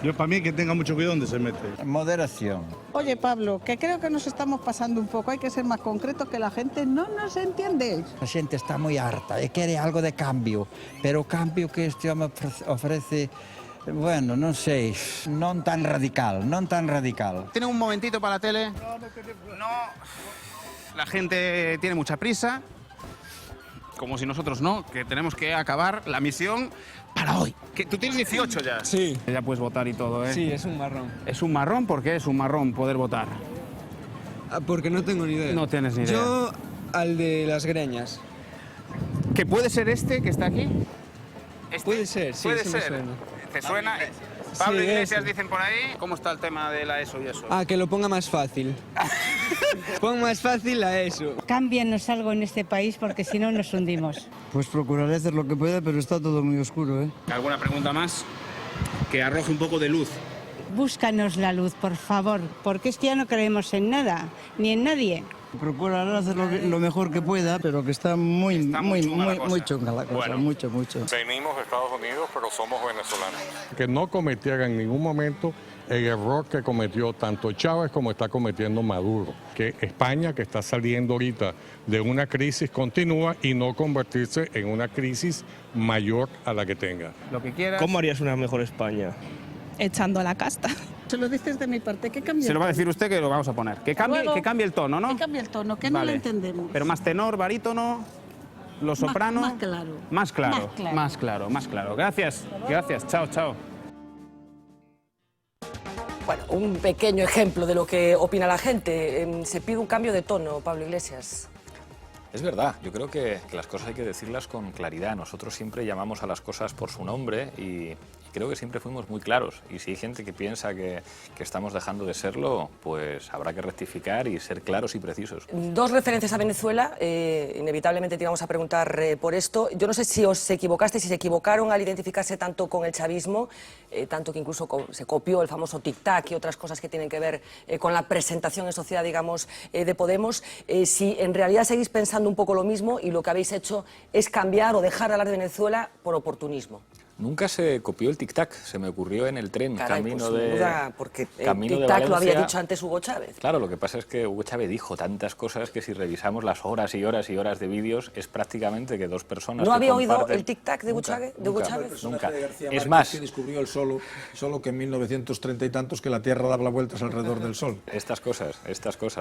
Yo para mí que tenga mucho cuidado donde se mete. Moderación. Oye, Pablo, que creo que nos estamos pasando un poco. Hay que ser más concretos, que la gente no nos entiende. La gente está muy harta y quiere algo de cambio, pero cambio que este hombre ofrece, bueno, no sé, no tan radical, no tan radical. ¿Tiene un momentito para la tele? No. La gente tiene mucha prisa. Como si nosotros no, que tenemos que acabar la misión para hoy. Que tú tienes 18 ya. Sí. Ya puedes votar y todo, ¿eh? Sí, es un marrón. ¿Es un marrón? ¿Por qué es un marrón poder votar? Porque no tengo ni idea. No tienes ni idea. Yo al de las greñas. ¿Que puede ser este que está aquí? ¿Este? Puede ser, sí, Puede sí me ser. suena. ¿Te suena? Pablo Sí, Iglesias ese. dicen por ahí. ¿Cómo está el tema de la ESO y eso? Que lo ponga más fácil. Pon más fácil a eso. Cámbianos algo en este país porque si no nos hundimos. Pues procuraré hacer lo que pueda, pero está todo muy oscuro, ¿eh? ¿Alguna pregunta más? Que arroje un poco de luz. Búscanos la luz, por favor, porque es que ya no creemos en nada, ni en nadie. Procuraré hacer lo mejor que pueda, pero que está muy chunga la cosa, Bueno. mucho. Venimos de Estados Unidos, pero somos venezolanos. Que no cometiera en ningún momento el error que cometió tanto Chávez como está cometiendo Maduro. Que España, que está saliendo ahorita de una crisis, continúa y no convertirse en una crisis mayor a la que tenga. Lo que quieras. ¿Cómo harías una mejor España? Echando a la casta. Se lo dices de mi parte, que cambie. Se lo va a decir usted que lo vamos a poner. Que cambie, Luego- que cambie el tono, ¿no? Que cambie el tono, que no Vale. lo entendemos. Pero más tenor, barítono, lo soprano. más claro. Más claro. Más claro. Más claro, más claro. Gracias. Gracias. Chao, chao. Bueno, un pequeño ejemplo de lo que opina la gente. Se pide un cambio de tono, Pablo Iglesias. Es verdad, yo creo que las cosas hay que decirlas con claridad. Nosotros siempre llamamos a las cosas por su nombre y creo que siempre fuimos muy claros. Y si hay gente que piensa que estamos dejando de serlo, pues habrá que rectificar y ser claros y precisos. Dos referencias a Venezuela, inevitablemente te íbamos a preguntar por esto. Yo no sé si os equivocaste, si se equivocaron al identificarse tanto con el chavismo, tanto que incluso se copió el famoso tic-tac y otras cosas que tienen que ver con la presentación en sociedad, digamos, de Podemos. Si en realidad seguís pensando un poco lo mismo y lo que habéis hecho es cambiar o dejar de hablar de Venezuela por oportunismo. Nunca se copió el tic-tac, se me ocurrió en el tren, Caray, camino pues, sin de duda, porque el camino de tic-tac lo había Valencia. dicho antes Hugo Chávez. Claro, lo que pasa es que Hugo Chávez dijo tantas cosas que si revisamos las horas y horas y horas de vídeos es prácticamente que dos personas ¿No que había oído comparten- el tic-tac de Hugo Chávez? Nunca. De García Es Márquez, más, que descubrió el solo que en 1930 y tantos que la Tierra daba vueltas alrededor del Sol. estas cosas.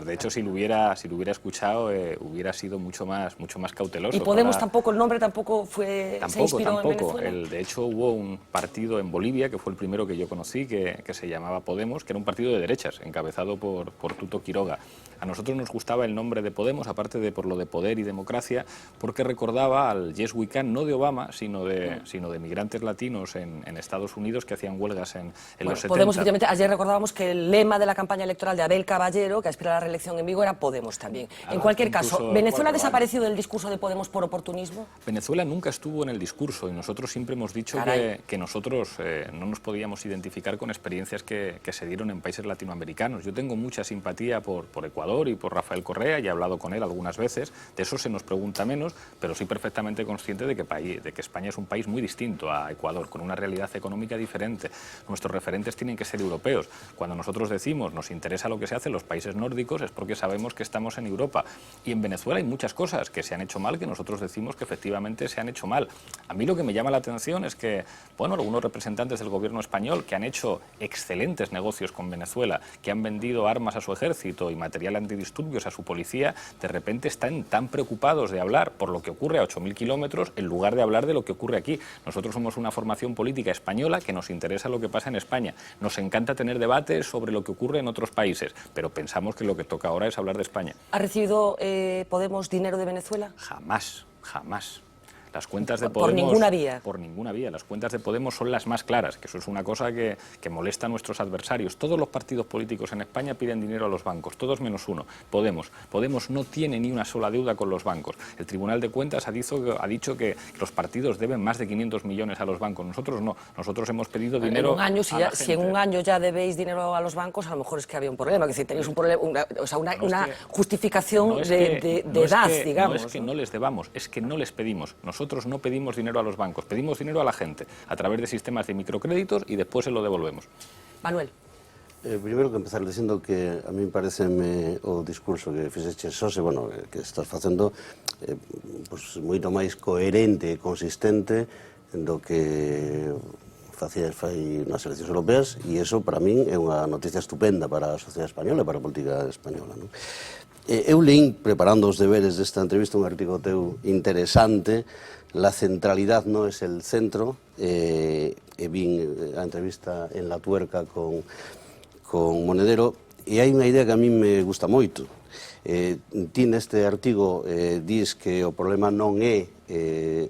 De hecho, si lo hubiera escuchado, hubiera sido mucho más cauteloso. Y Podemos para- tampoco, el nombre tampoco se inspiró en Venezuela. De hecho, hubo un partido en Bolivia, que fue el primero que yo conocí, que se llamaba Podemos, que era un partido de derechas, encabezado por Tuto Quiroga. A nosotros nos gustaba el nombre de Podemos, aparte de por lo de poder y democracia, porque recordaba al Yes We Can, no de Obama, sino de migrantes latinos en Estados Unidos que hacían huelgas en los 70. Podemos, efectivamente, ayer recordábamos que el lema de la campaña electoral de Abel Caballero, que aspira a la reelección en Vigo, era Podemos también. En cualquier caso, incluso ¿Venezuela ha cuatro desaparecido del discurso de Podemos por oportunismo? Venezuela nunca estuvo en el discurso y nosotros siempre hemos dicho que nosotros no nos podíamos identificar con experiencias que se dieron en países latinoamericanos. Yo tengo mucha simpatía por Ecuador y por Rafael Correa, y he hablado con él algunas veces, de eso se nos pregunta menos, pero soy perfectamente consciente de que España es un país muy distinto a Ecuador, con una realidad económica diferente. Nuestros referentes tienen que ser europeos. Cuando nosotros decimos nos interesa lo que se hace en los países nórdicos es porque sabemos que estamos en Europa. Y en Venezuela hay muchas cosas que se han hecho mal, que nosotros decimos que efectivamente se han hecho mal. A mí lo que me llama la atención es que, bueno, algunos representantes del gobierno español que han hecho excelentes negocios con Venezuela, que han vendido armas a su ejército y material antidisturbios a su policía, de repente están tan preocupados de hablar por lo que ocurre a 8.000 kilómetros en lugar de hablar de lo que ocurre aquí. Nosotros somos una formación política española que nos interesa lo que pasa en España. Nos encanta tener debates sobre lo que ocurre en otros países, pero pensamos que lo que toca ahora es hablar de España. ¿Ha recibido Podemos dinero de Venezuela? Jamás, jamás. Las cuentas de Por Podemos... ninguna vía. Por ninguna vía. Las cuentas de Podemos son las más claras, que eso es una cosa que molesta a nuestros adversarios. Todos los partidos políticos en España piden dinero a los bancos, todos menos uno, Podemos. Podemos no tiene ni una sola deuda con los bancos. El Tribunal de Cuentas ha dicho que los partidos deben más de 500 millones a los bancos. Nosotros no. Nosotros hemos pedido dinero Si en un año ya debéis dinero a los bancos, a lo mejor es que había un problema, que si tenéis un problema, una justificación de edad, digamos. No es que no les debamos, es que no les pedimos. Nosotros no pedimos dinero a los bancos, pedimos dinero a la gente a través de sistemas de microcréditos y después se lo devolvemos. Manuel. Primeiro que empezar dicindo que a mí parece o discurso que fixeches Xose, bueno, que estás facendo pues, moito máis coherente e consistente do que facías fai nas eleccións europeas, e iso para min é unha noticia estupenda para a sociedade española e para a política española, non? Eu leín, preparando os deberes desta entrevista, un artigo teu interesante, La centralidad no es el centro, e vin a entrevista en La Tuerca con Monedero, e hai unha idea que a mí me gusta moito. Ti neste artigo dis que o problema non é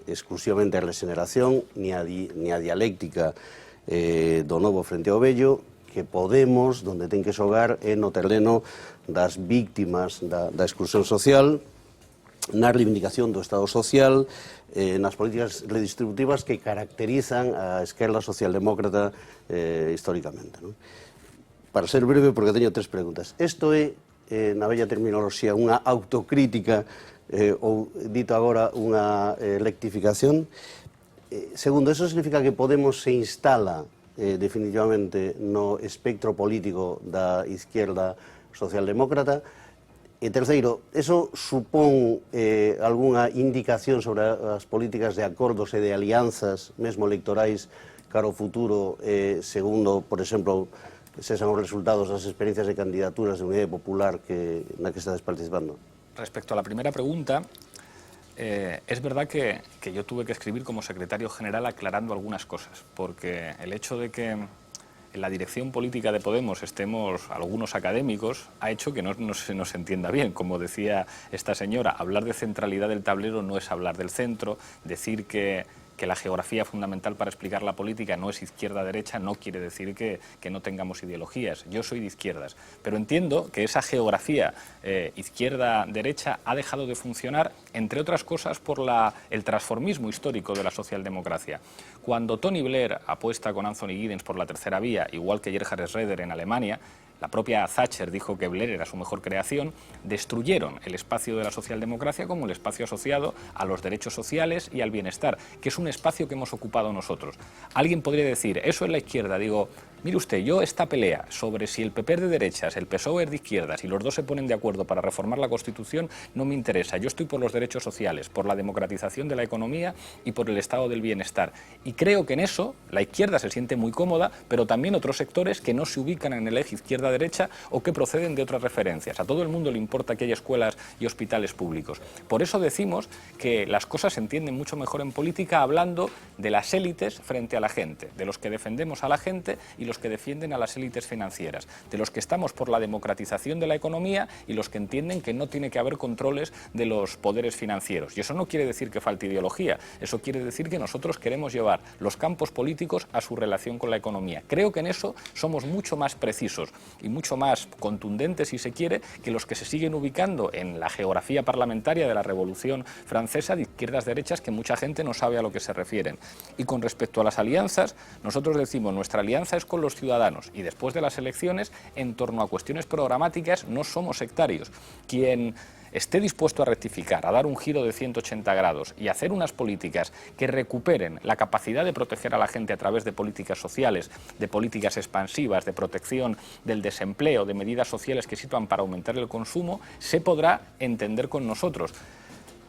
exclusivamente a regeneración ni a dialéctica do novo frente ao vello, que Podemos, donde ten que xogar, é no terreno das víctimas da exclusión social, na reivindicación do Estado social, nas políticas redistributivas que caracterizan a esquerda socialdemócrata históricamente, non? Para ser breve, porque teño tres preguntas. Isto é, na bella terminoloxía, unha autocrítica ou, dito agora, unha rectificación? Segundo, eso significa que Podemos se instala definitivamente no espectro político da izquierda socialdemócrata? E terceiro, eso supón algunha indicación sobre as políticas de acordos e de alianzas, mesmo electorais, cara ao futuro, segundo, por exemplo, se son os resultados das experiencias de candidaturas de Unidade Popular na que estades participando? Respecto a la primera pregunta, es verdad que yo tuve que escribir como secretario general aclarando algunas cosas, porque el hecho de que en la dirección política de Podemos estemos algunos académicos ha hecho que no se nos entienda bien. Como decía esta señora, hablar de centralidad del tablero no es hablar del centro, decir que la geografía fundamental para explicar la política no es izquierda-derecha, no quiere decir que no tengamos ideologías. Yo soy de izquierdas, pero entiendo que esa geografía izquierda-derecha ha dejado de funcionar, entre otras cosas, por el transformismo histórico de la socialdemocracia. Cuando Tony Blair apuesta con Anthony Giddens por la tercera vía, igual que Gerhard Schröder en Alemania, la propia Thatcher dijo que Blair era su mejor creación, destruyeron el espacio de la socialdemocracia como el espacio asociado a los derechos sociales y al bienestar, que es un espacio que hemos ocupado nosotros. Alguien podría decir, eso es la izquierda. Digo, mire usted, yo esta pelea sobre si el PP es de derechas, el PSOE es de izquierdas y los dos se ponen de acuerdo para reformar la Constitución, no me interesa. Yo estoy por los derechos sociales, por la democratización de la economía y por el estado del bienestar. Y creo que en eso la izquierda se siente muy cómoda, pero también otros sectores que no se ubican en el eje izquierda-derecha o que proceden de otras referencias. A todo el mundo le importa que haya escuelas y hospitales públicos. Por eso decimos que las cosas se entienden mucho mejor en política hablando de las élites frente a la gente, de los que defendemos a la gente y los que defienden a las élites financieras, de los que estamos por la democratización de la economía y los que entienden que no tiene que haber controles de los poderes financieros. Y eso no quiere decir que falte ideología, eso quiere decir que nosotros queremos llevar los campos políticos a su relación con la economía. Creo que en eso somos mucho más precisos y mucho más contundentes, si se quiere, que los que se siguen ubicando en la geografía parlamentaria de la Revolución Francesa de izquierdas-derechas, que mucha gente no sabe a lo que se refieren. Y con respecto a las alianzas, nosotros decimos, nuestra alianza es con los ciudadanos y después de las elecciones, en torno a cuestiones programáticas, no somos sectarios. Quien esté dispuesto a rectificar, a dar un giro de 180 grados y hacer unas políticas que recuperen la capacidad de proteger a la gente a través de políticas sociales, de políticas expansivas, de protección del desempleo, de medidas sociales que sirvan para aumentar el consumo, se podrá entender con nosotros.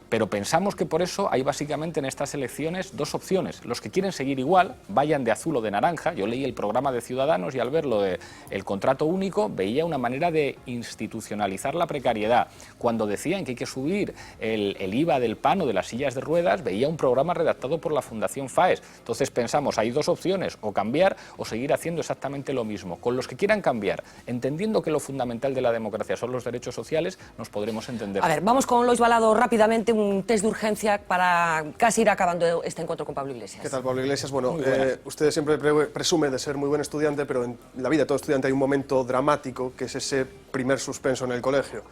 Pero pensamos que por eso hay básicamente en estas elecciones dos opciones. Los que quieren seguir igual, vayan de azul o de naranja. Yo leí el programa de Ciudadanos y al ver lo del contrato único veía una manera de institucionalizar la precariedad. Cuando decían que hay que subir el IVA del pan o de las sillas de ruedas, veía un programa redactado por la Fundación FAES. Entonces pensamos, hay dos opciones, o cambiar o seguir haciendo exactamente lo mismo. Con los que quieran cambiar, entendiendo que lo fundamental de la democracia son los derechos sociales, nos podremos entender. A ver, vamos con Lois Balado rápidamente. un test de urgencia para casi ir acabando este encuentro con Pablo Iglesias. ¿Qué tal, Pablo Iglesias? Bueno, usted siempre presume de ser muy buen estudiante, pero en la vida de todo estudiante hay un momento dramático, que es ese primer suspenso en el colegio.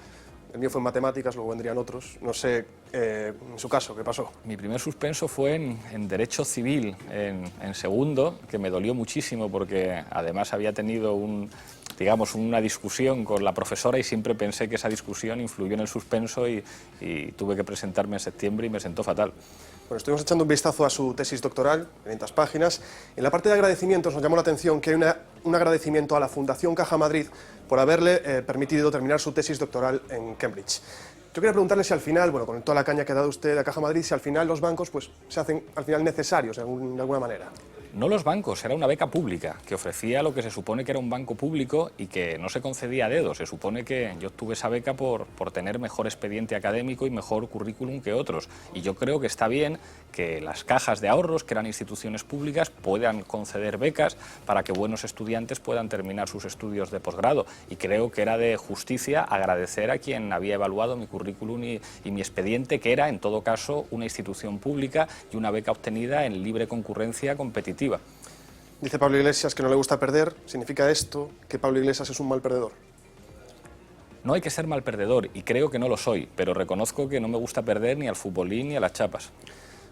El mío fue en matemáticas, luego vendrían otros. No sé, en su caso, ¿qué pasó? Mi primer suspenso fue en Derecho Civil, en segundo, que me dolió muchísimo porque además había tenido una discusión con la profesora y siempre pensé que esa discusión influyó en el suspenso y tuve que presentarme en septiembre y me sentó fatal. Bueno, estuvimos echando un vistazo a su tesis doctoral, 500 páginas. En la parte de agradecimientos nos llamó la atención que hay un agradecimiento a la Fundación Caja Madrid por haberle permitido terminar su tesis doctoral en Cambridge. Yo quería preguntarle si al final, bueno, con toda la caña que ha dado usted a Caja Madrid, si al final los bancos pues, se hacen al final necesarios de alguna manera. No los bancos, era una beca pública que ofrecía lo que se supone que era un banco público y que no se concedía a dedo. Se supone que yo obtuve esa beca por tener mejor expediente académico y mejor currículum que otros. Y yo creo que está bien que las cajas de ahorros, que eran instituciones públicas, puedan conceder becas para que buenos estudiantes puedan terminar sus estudios de posgrado. Y creo que era de justicia agradecer a quien había evaluado mi currículum y mi expediente, que era, en todo caso, una institución pública y una beca obtenida en libre concurrencia competitiva. Dice Pablo Iglesias que no le gusta perder. ¿Significa esto que Pablo Iglesias es un mal perdedor? No hay que ser mal perdedor y creo que no lo soy, pero reconozco que no me gusta perder ni al futbolín ni a las chapas.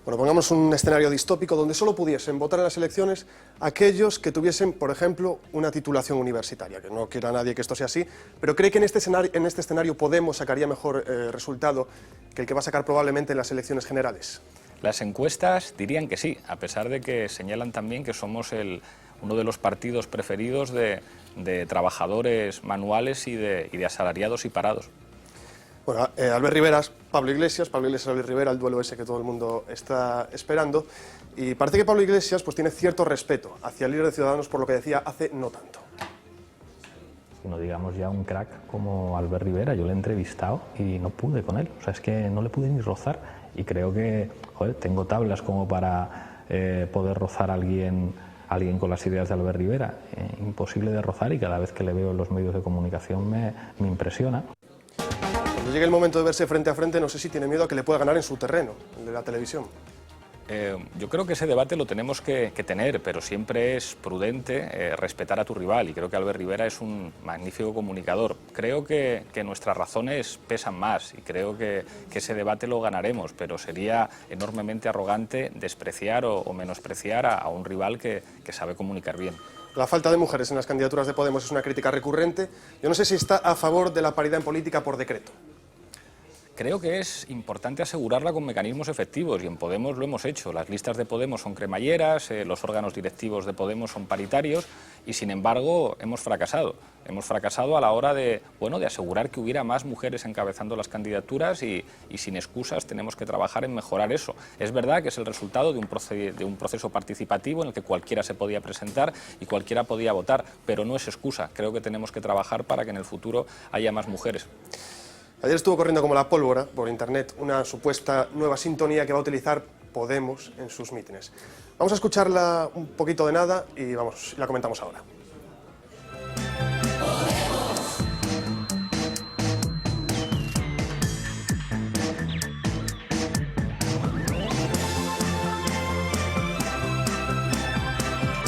Bueno, pongamos un escenario distópico donde solo pudiesen votar en las elecciones aquellos que tuviesen, por ejemplo, una titulación universitaria, que no quiera nadie que esto sea así, pero cree que en este escenario Podemos sacaría mejor resultado que el que va a sacar probablemente en las elecciones generales. Las encuestas dirían que sí, a pesar de que señalan también que somos uno de los partidos preferidos de trabajadores manuales y de asalariados y parados. Bueno, Albert Rivera, Pablo Iglesias, Albert Rivera, el duelo ese que todo el mundo está esperando. Y parece que Pablo Iglesias pues, tiene cierto respeto hacia el líder de Ciudadanos por lo que decía hace no tanto. No digamos ya un crack como Albert Rivera, yo le he entrevistado y no pude con él, o sea, es que no le pude ni rozar. Y creo que, joder, tengo tablas como para poder rozar a alguien con las ideas de Albert Rivera. Imposible de rozar y cada vez que le veo en los medios de comunicación me impresiona. Cuando llegue el momento de verse frente a frente, no sé si tiene miedo a que le pueda ganar en su terreno, el de la televisión. Yo creo que ese debate lo tenemos que tener, pero siempre es prudente respetar a tu rival y creo que Albert Rivera es un magnífico comunicador. Creo que nuestras razones pesan más y creo que ese debate lo ganaremos, pero sería enormemente arrogante despreciar o menospreciar a un rival que sabe comunicar bien. La falta de mujeres en las candidaturas de Podemos es una crítica recurrente. Yo no sé si está a favor de la paridad en política por decreto. Creo que es importante asegurarla con mecanismos efectivos y en Podemos lo hemos hecho. Las listas de Podemos son cremalleras, los órganos directivos de Podemos son paritarios y sin embargo hemos fracasado. Hemos fracasado a la hora de asegurar que hubiera más mujeres encabezando las candidaturas y sin excusas tenemos que trabajar en mejorar eso. Es verdad que es el resultado de un proceso participativo en el que cualquiera se podía presentar y cualquiera podía votar, pero no es excusa. Creo que tenemos que trabajar para que en el futuro haya más mujeres. Ayer estuvo corriendo como la pólvora por internet una supuesta nueva sintonía que va a utilizar Podemos en sus mítines. Vamos a escucharla un poquito de nada y la comentamos ahora.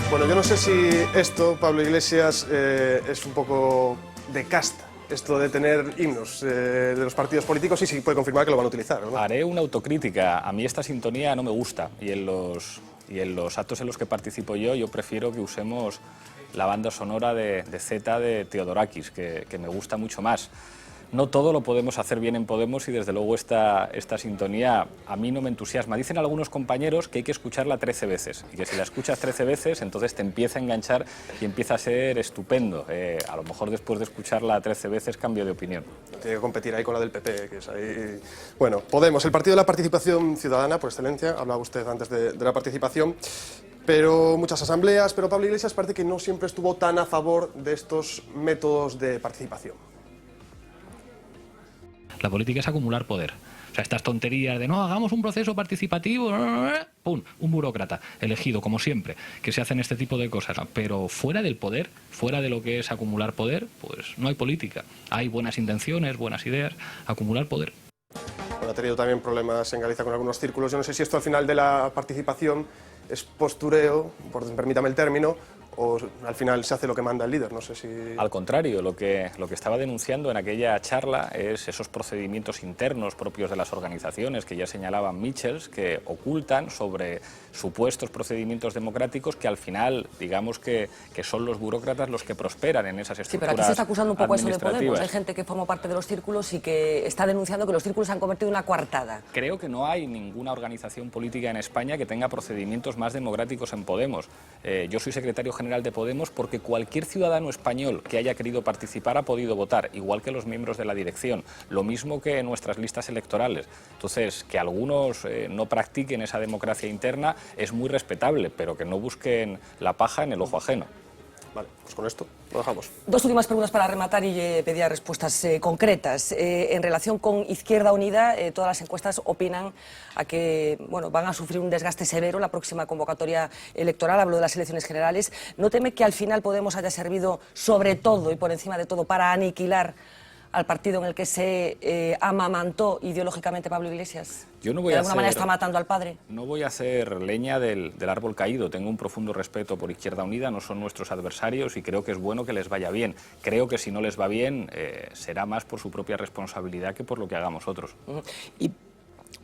Bueno, yo no sé si esto, Pablo Iglesias, es un poco de casta. Esto de tener himnos de los partidos políticos y sí puede confirmar que lo van a utilizar, ¿no? Haré una autocrítica. A mí esta sintonía no me gusta y en los actos en los que participo yo prefiero que usemos la banda sonora de Z de Theodorakis, que me gusta mucho más. No todo lo podemos hacer bien en Podemos y desde luego esta sintonía a mí no me entusiasma. Dicen algunos compañeros que hay que escucharla 13 veces y que si la escuchas 13 veces entonces te empieza a enganchar y empieza a ser estupendo. A lo mejor después de escucharla 13 veces cambio de opinión. Tiene que competir ahí con la del PP, que es ahí... Bueno, Podemos, el partido de la participación ciudadana por excelencia, hablaba usted antes de la participación, pero muchas asambleas, pero Pablo Iglesias parece que no siempre estuvo tan a favor de estos métodos de participación. La política es acumular poder. O sea, estas tonterías de no, hagamos un proceso participativo, ¡pum! Un burócrata elegido, como siempre, que se hacen este tipo de cosas. Pero fuera del poder, fuera de lo que es acumular poder, pues no hay política. Hay buenas intenciones, buenas ideas, acumular poder. Bueno, Bueno, ha tenido también problemas en Galicia con algunos círculos. Yo no sé si esto al final de la participación es postureo, permítame el término, o al final se hace lo que manda el líder, no sé si... Al contrario, lo que estaba denunciando en aquella charla es esos procedimientos internos propios de las organizaciones que ya señalaban Michels, que ocultan sobre supuestos procedimientos democráticos que al final, digamos que son los burócratas los que prosperan en esas estructuras. Sí, pero aquí se está acusando un poco eso de Podemos. Hay administrativas. gente que forma parte de los círculos y que está denunciando que los círculos se han convertido en una coartada. Creo que no hay ninguna organización política en España que tenga procedimientos más democráticos en Podemos. Yo soy secretario general de Podemos porque cualquier ciudadano español que haya querido participar ha podido votar, igual que los miembros de la dirección, lo mismo que en nuestras listas electorales. Entonces, que algunos no practiquen esa democracia interna es muy respetable, pero que no busquen la paja en el ojo ajeno. Vale, pues con esto lo dejamos. Dos últimas preguntas para rematar y pedía respuestas concretas. En relación con Izquierda Unida, todas las encuestas opinan a que van a sufrir un desgaste severo la próxima convocatoria electoral, hablo de las elecciones generales. ¿No teme que al final Podemos haya servido sobre todo y por encima de todo para aniquilar al partido en el que se amamantó ideológicamente Pablo Iglesias? Yo no voy ¿De alguna manera está matando al padre? No voy a hacer leña del árbol caído. Tengo un profundo respeto por Izquierda Unida, no son nuestros adversarios y creo que es bueno que les vaya bien. Creo que si no les va bien será más por su propia responsabilidad que por lo que hagamos otros. Y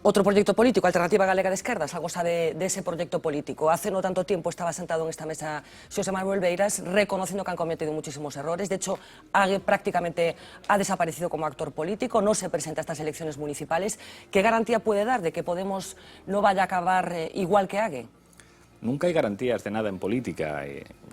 otro proyecto político, Alternativa Galega de Esquerdas, algo sabe de ese proyecto político. Hace no tanto tiempo estaba sentado en esta mesa Xosé Manuel Beiras reconociendo que han cometido muchísimos errores. De hecho, Ague prácticamente ha desaparecido como actor político, no se presenta a estas elecciones municipales. ¿Qué garantía puede dar de que Podemos no vaya a acabar igual que Ague? Nunca hay garantías de nada en política.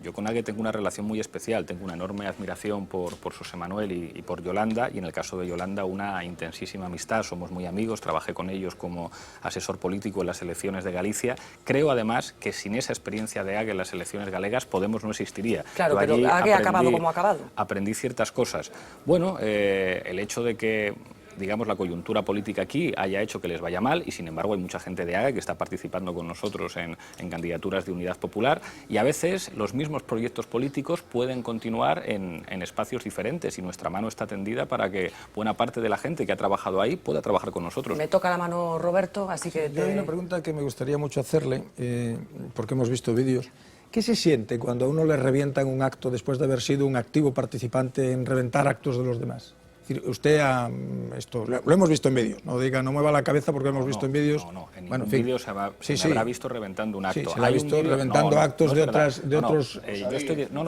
Yo con Ague tengo una relación muy especial, tengo una enorme admiración por Xosé Manuel y por Yolanda, y en el caso de Yolanda una intensísima amistad, somos muy amigos, trabajé con ellos como asesor político en las elecciones de Galicia. Creo además que sin esa experiencia de Ague en las elecciones galegas Podemos no existiría. Claro, pero Ague ha acabado como ha acabado. Aprendí ciertas cosas. Bueno, el hecho de que digamos, la coyuntura política aquí haya hecho que les vaya mal y, sin embargo, hay mucha gente de Ague que está participando con nosotros en candidaturas de unidad popular y a veces los mismos proyectos políticos pueden continuar en espacios diferentes y nuestra mano está tendida para que buena parte de la gente que ha trabajado ahí pueda trabajar con nosotros. Me toca la mano Roberto, así que... Yo hay una pregunta que me gustaría mucho hacerle, porque hemos visto vídeos. ¿Qué se siente cuando a uno le revientan un acto después de haber sido un activo participante en reventar actos de los demás? Es decir, usted esto lo hemos visto en vídeos, no diga, no mueva la cabeza porque lo hemos visto en vídeos. No, en ningún vídeo se me habrá visto reventando un acto. Sí, se la ha visto reventando actos de otros...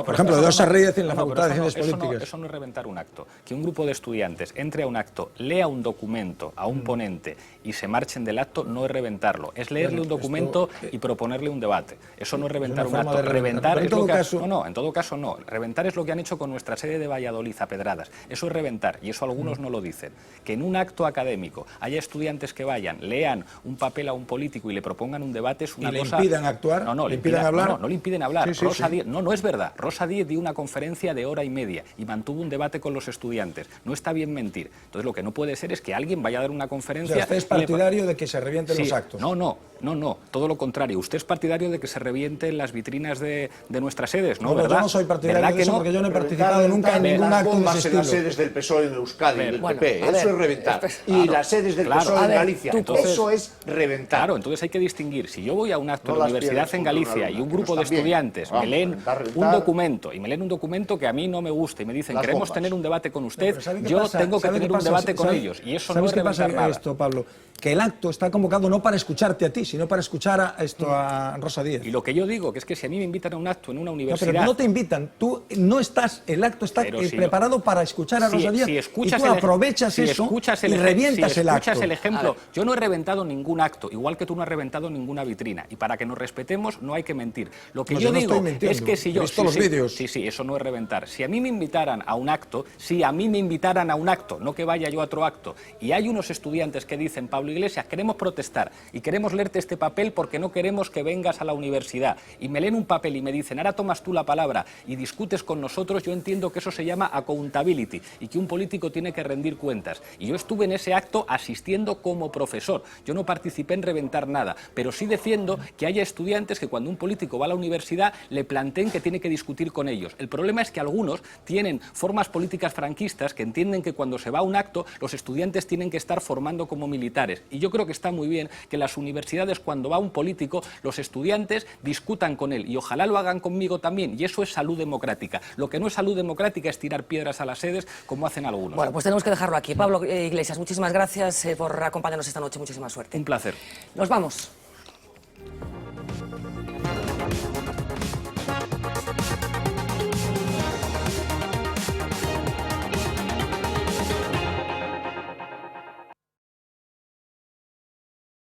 por ejemplo, de Osa Reyes en la Facultad de Ciencias Políticas. Eso no es reventar un acto. Que un grupo de estudiantes entre a un acto, lea un documento a un ponente y se marchen del acto no es reventarlo, es leerle un documento y proponerle un debate. Eso no es reventar un acto. Reventar es lo que... No, en todo caso no. Reventar es lo que han hecho con nuestra sede de Valladolid a pedradas. Eso es reventar. Y eso algunos no lo dicen. Que en un acto académico haya estudiantes que vayan, lean un papel a un político y le propongan un debate es una cosa... ¿Y le impidan actuar? No, ¿Le impidan hablar? No le impiden hablar. Sí, Rosa Díez, no es verdad. Rosa Díez dio una conferencia de 1h30 y mantuvo un debate con los estudiantes. No está bien mentir. Entonces lo que no puede ser es que alguien vaya a dar una conferencia... O sea, ¿usted es partidario de que se revienten los actos? No, todo lo contrario. Usted es partidario de que se revienten las vitrinas de nuestras sedes, ¿no? No, ¿verdad? Yo no soy partidario de eso porque yo no he participado nunca en ningún acto de ese estilo. Las sedes del PSOE en Euskadi, del PP, eso es reventar. Y las sedes del PSOE en Galicia, eso es reventar. Claro, entonces hay que distinguir. Si yo voy a un acto de la universidad en Galicia y un grupo de estudiantes me leen un documento que a mí no me gusta y me dicen queremos tener un debate con usted, yo tengo que tener un debate con ellos. Y eso no es reventar nada. Esto, Pablo? Que el acto está convocado no para escucharte a ti, sino para escuchar a Rosa Díez. Y lo que yo digo, que es que si a mí me invitan a un acto en una universidad... No, pero no te invitan, tú no estás, el acto está preparado para escuchar a Rosa Díez y tú aprovechas eso y revientas el acto. Si escuchas el ejemplo, yo no he reventado ningún acto, igual que tú no has reventado ninguna vitrina. Y para que nos respetemos no hay que mentir. Lo que yo digo es que si yo... He visto los vídeos. Sí, eso no es reventar. Si a mí me invitaran a un acto, no que vaya yo a otro acto, y hay unos estudiantes que dicen, Pablo Iglesias, queremos protestar y queremos leerte este papel porque no queremos que vengas a la universidad, y me leen un papel y me dicen, ahora tomas tú la palabra y discutes con nosotros, yo entiendo que eso se llama accountability y que un político político tiene que rendir cuentas. Y yo estuve en ese acto asistiendo como profesor. Yo no participé en reventar nada, pero sí defiendo que haya estudiantes que cuando un político va a la universidad le planteen que tiene que discutir con ellos. El problema es que algunos tienen formas políticas franquistas que entienden que cuando se va a un acto los estudiantes tienen que estar formando como militares. Y yo creo que está muy bien que las universidades, cuando va un político, los estudiantes discutan con él. Y ojalá lo hagan conmigo también. Y eso es salud democrática. Lo que no es salud democrática es tirar piedras a las sedes, como hacen algunos. Bueno, pues tenemos que dejarlo aquí. Pablo Iglesias, muchísimas gracias por acompañarnos esta noche. Muchísima suerte. Un placer. Nos vamos.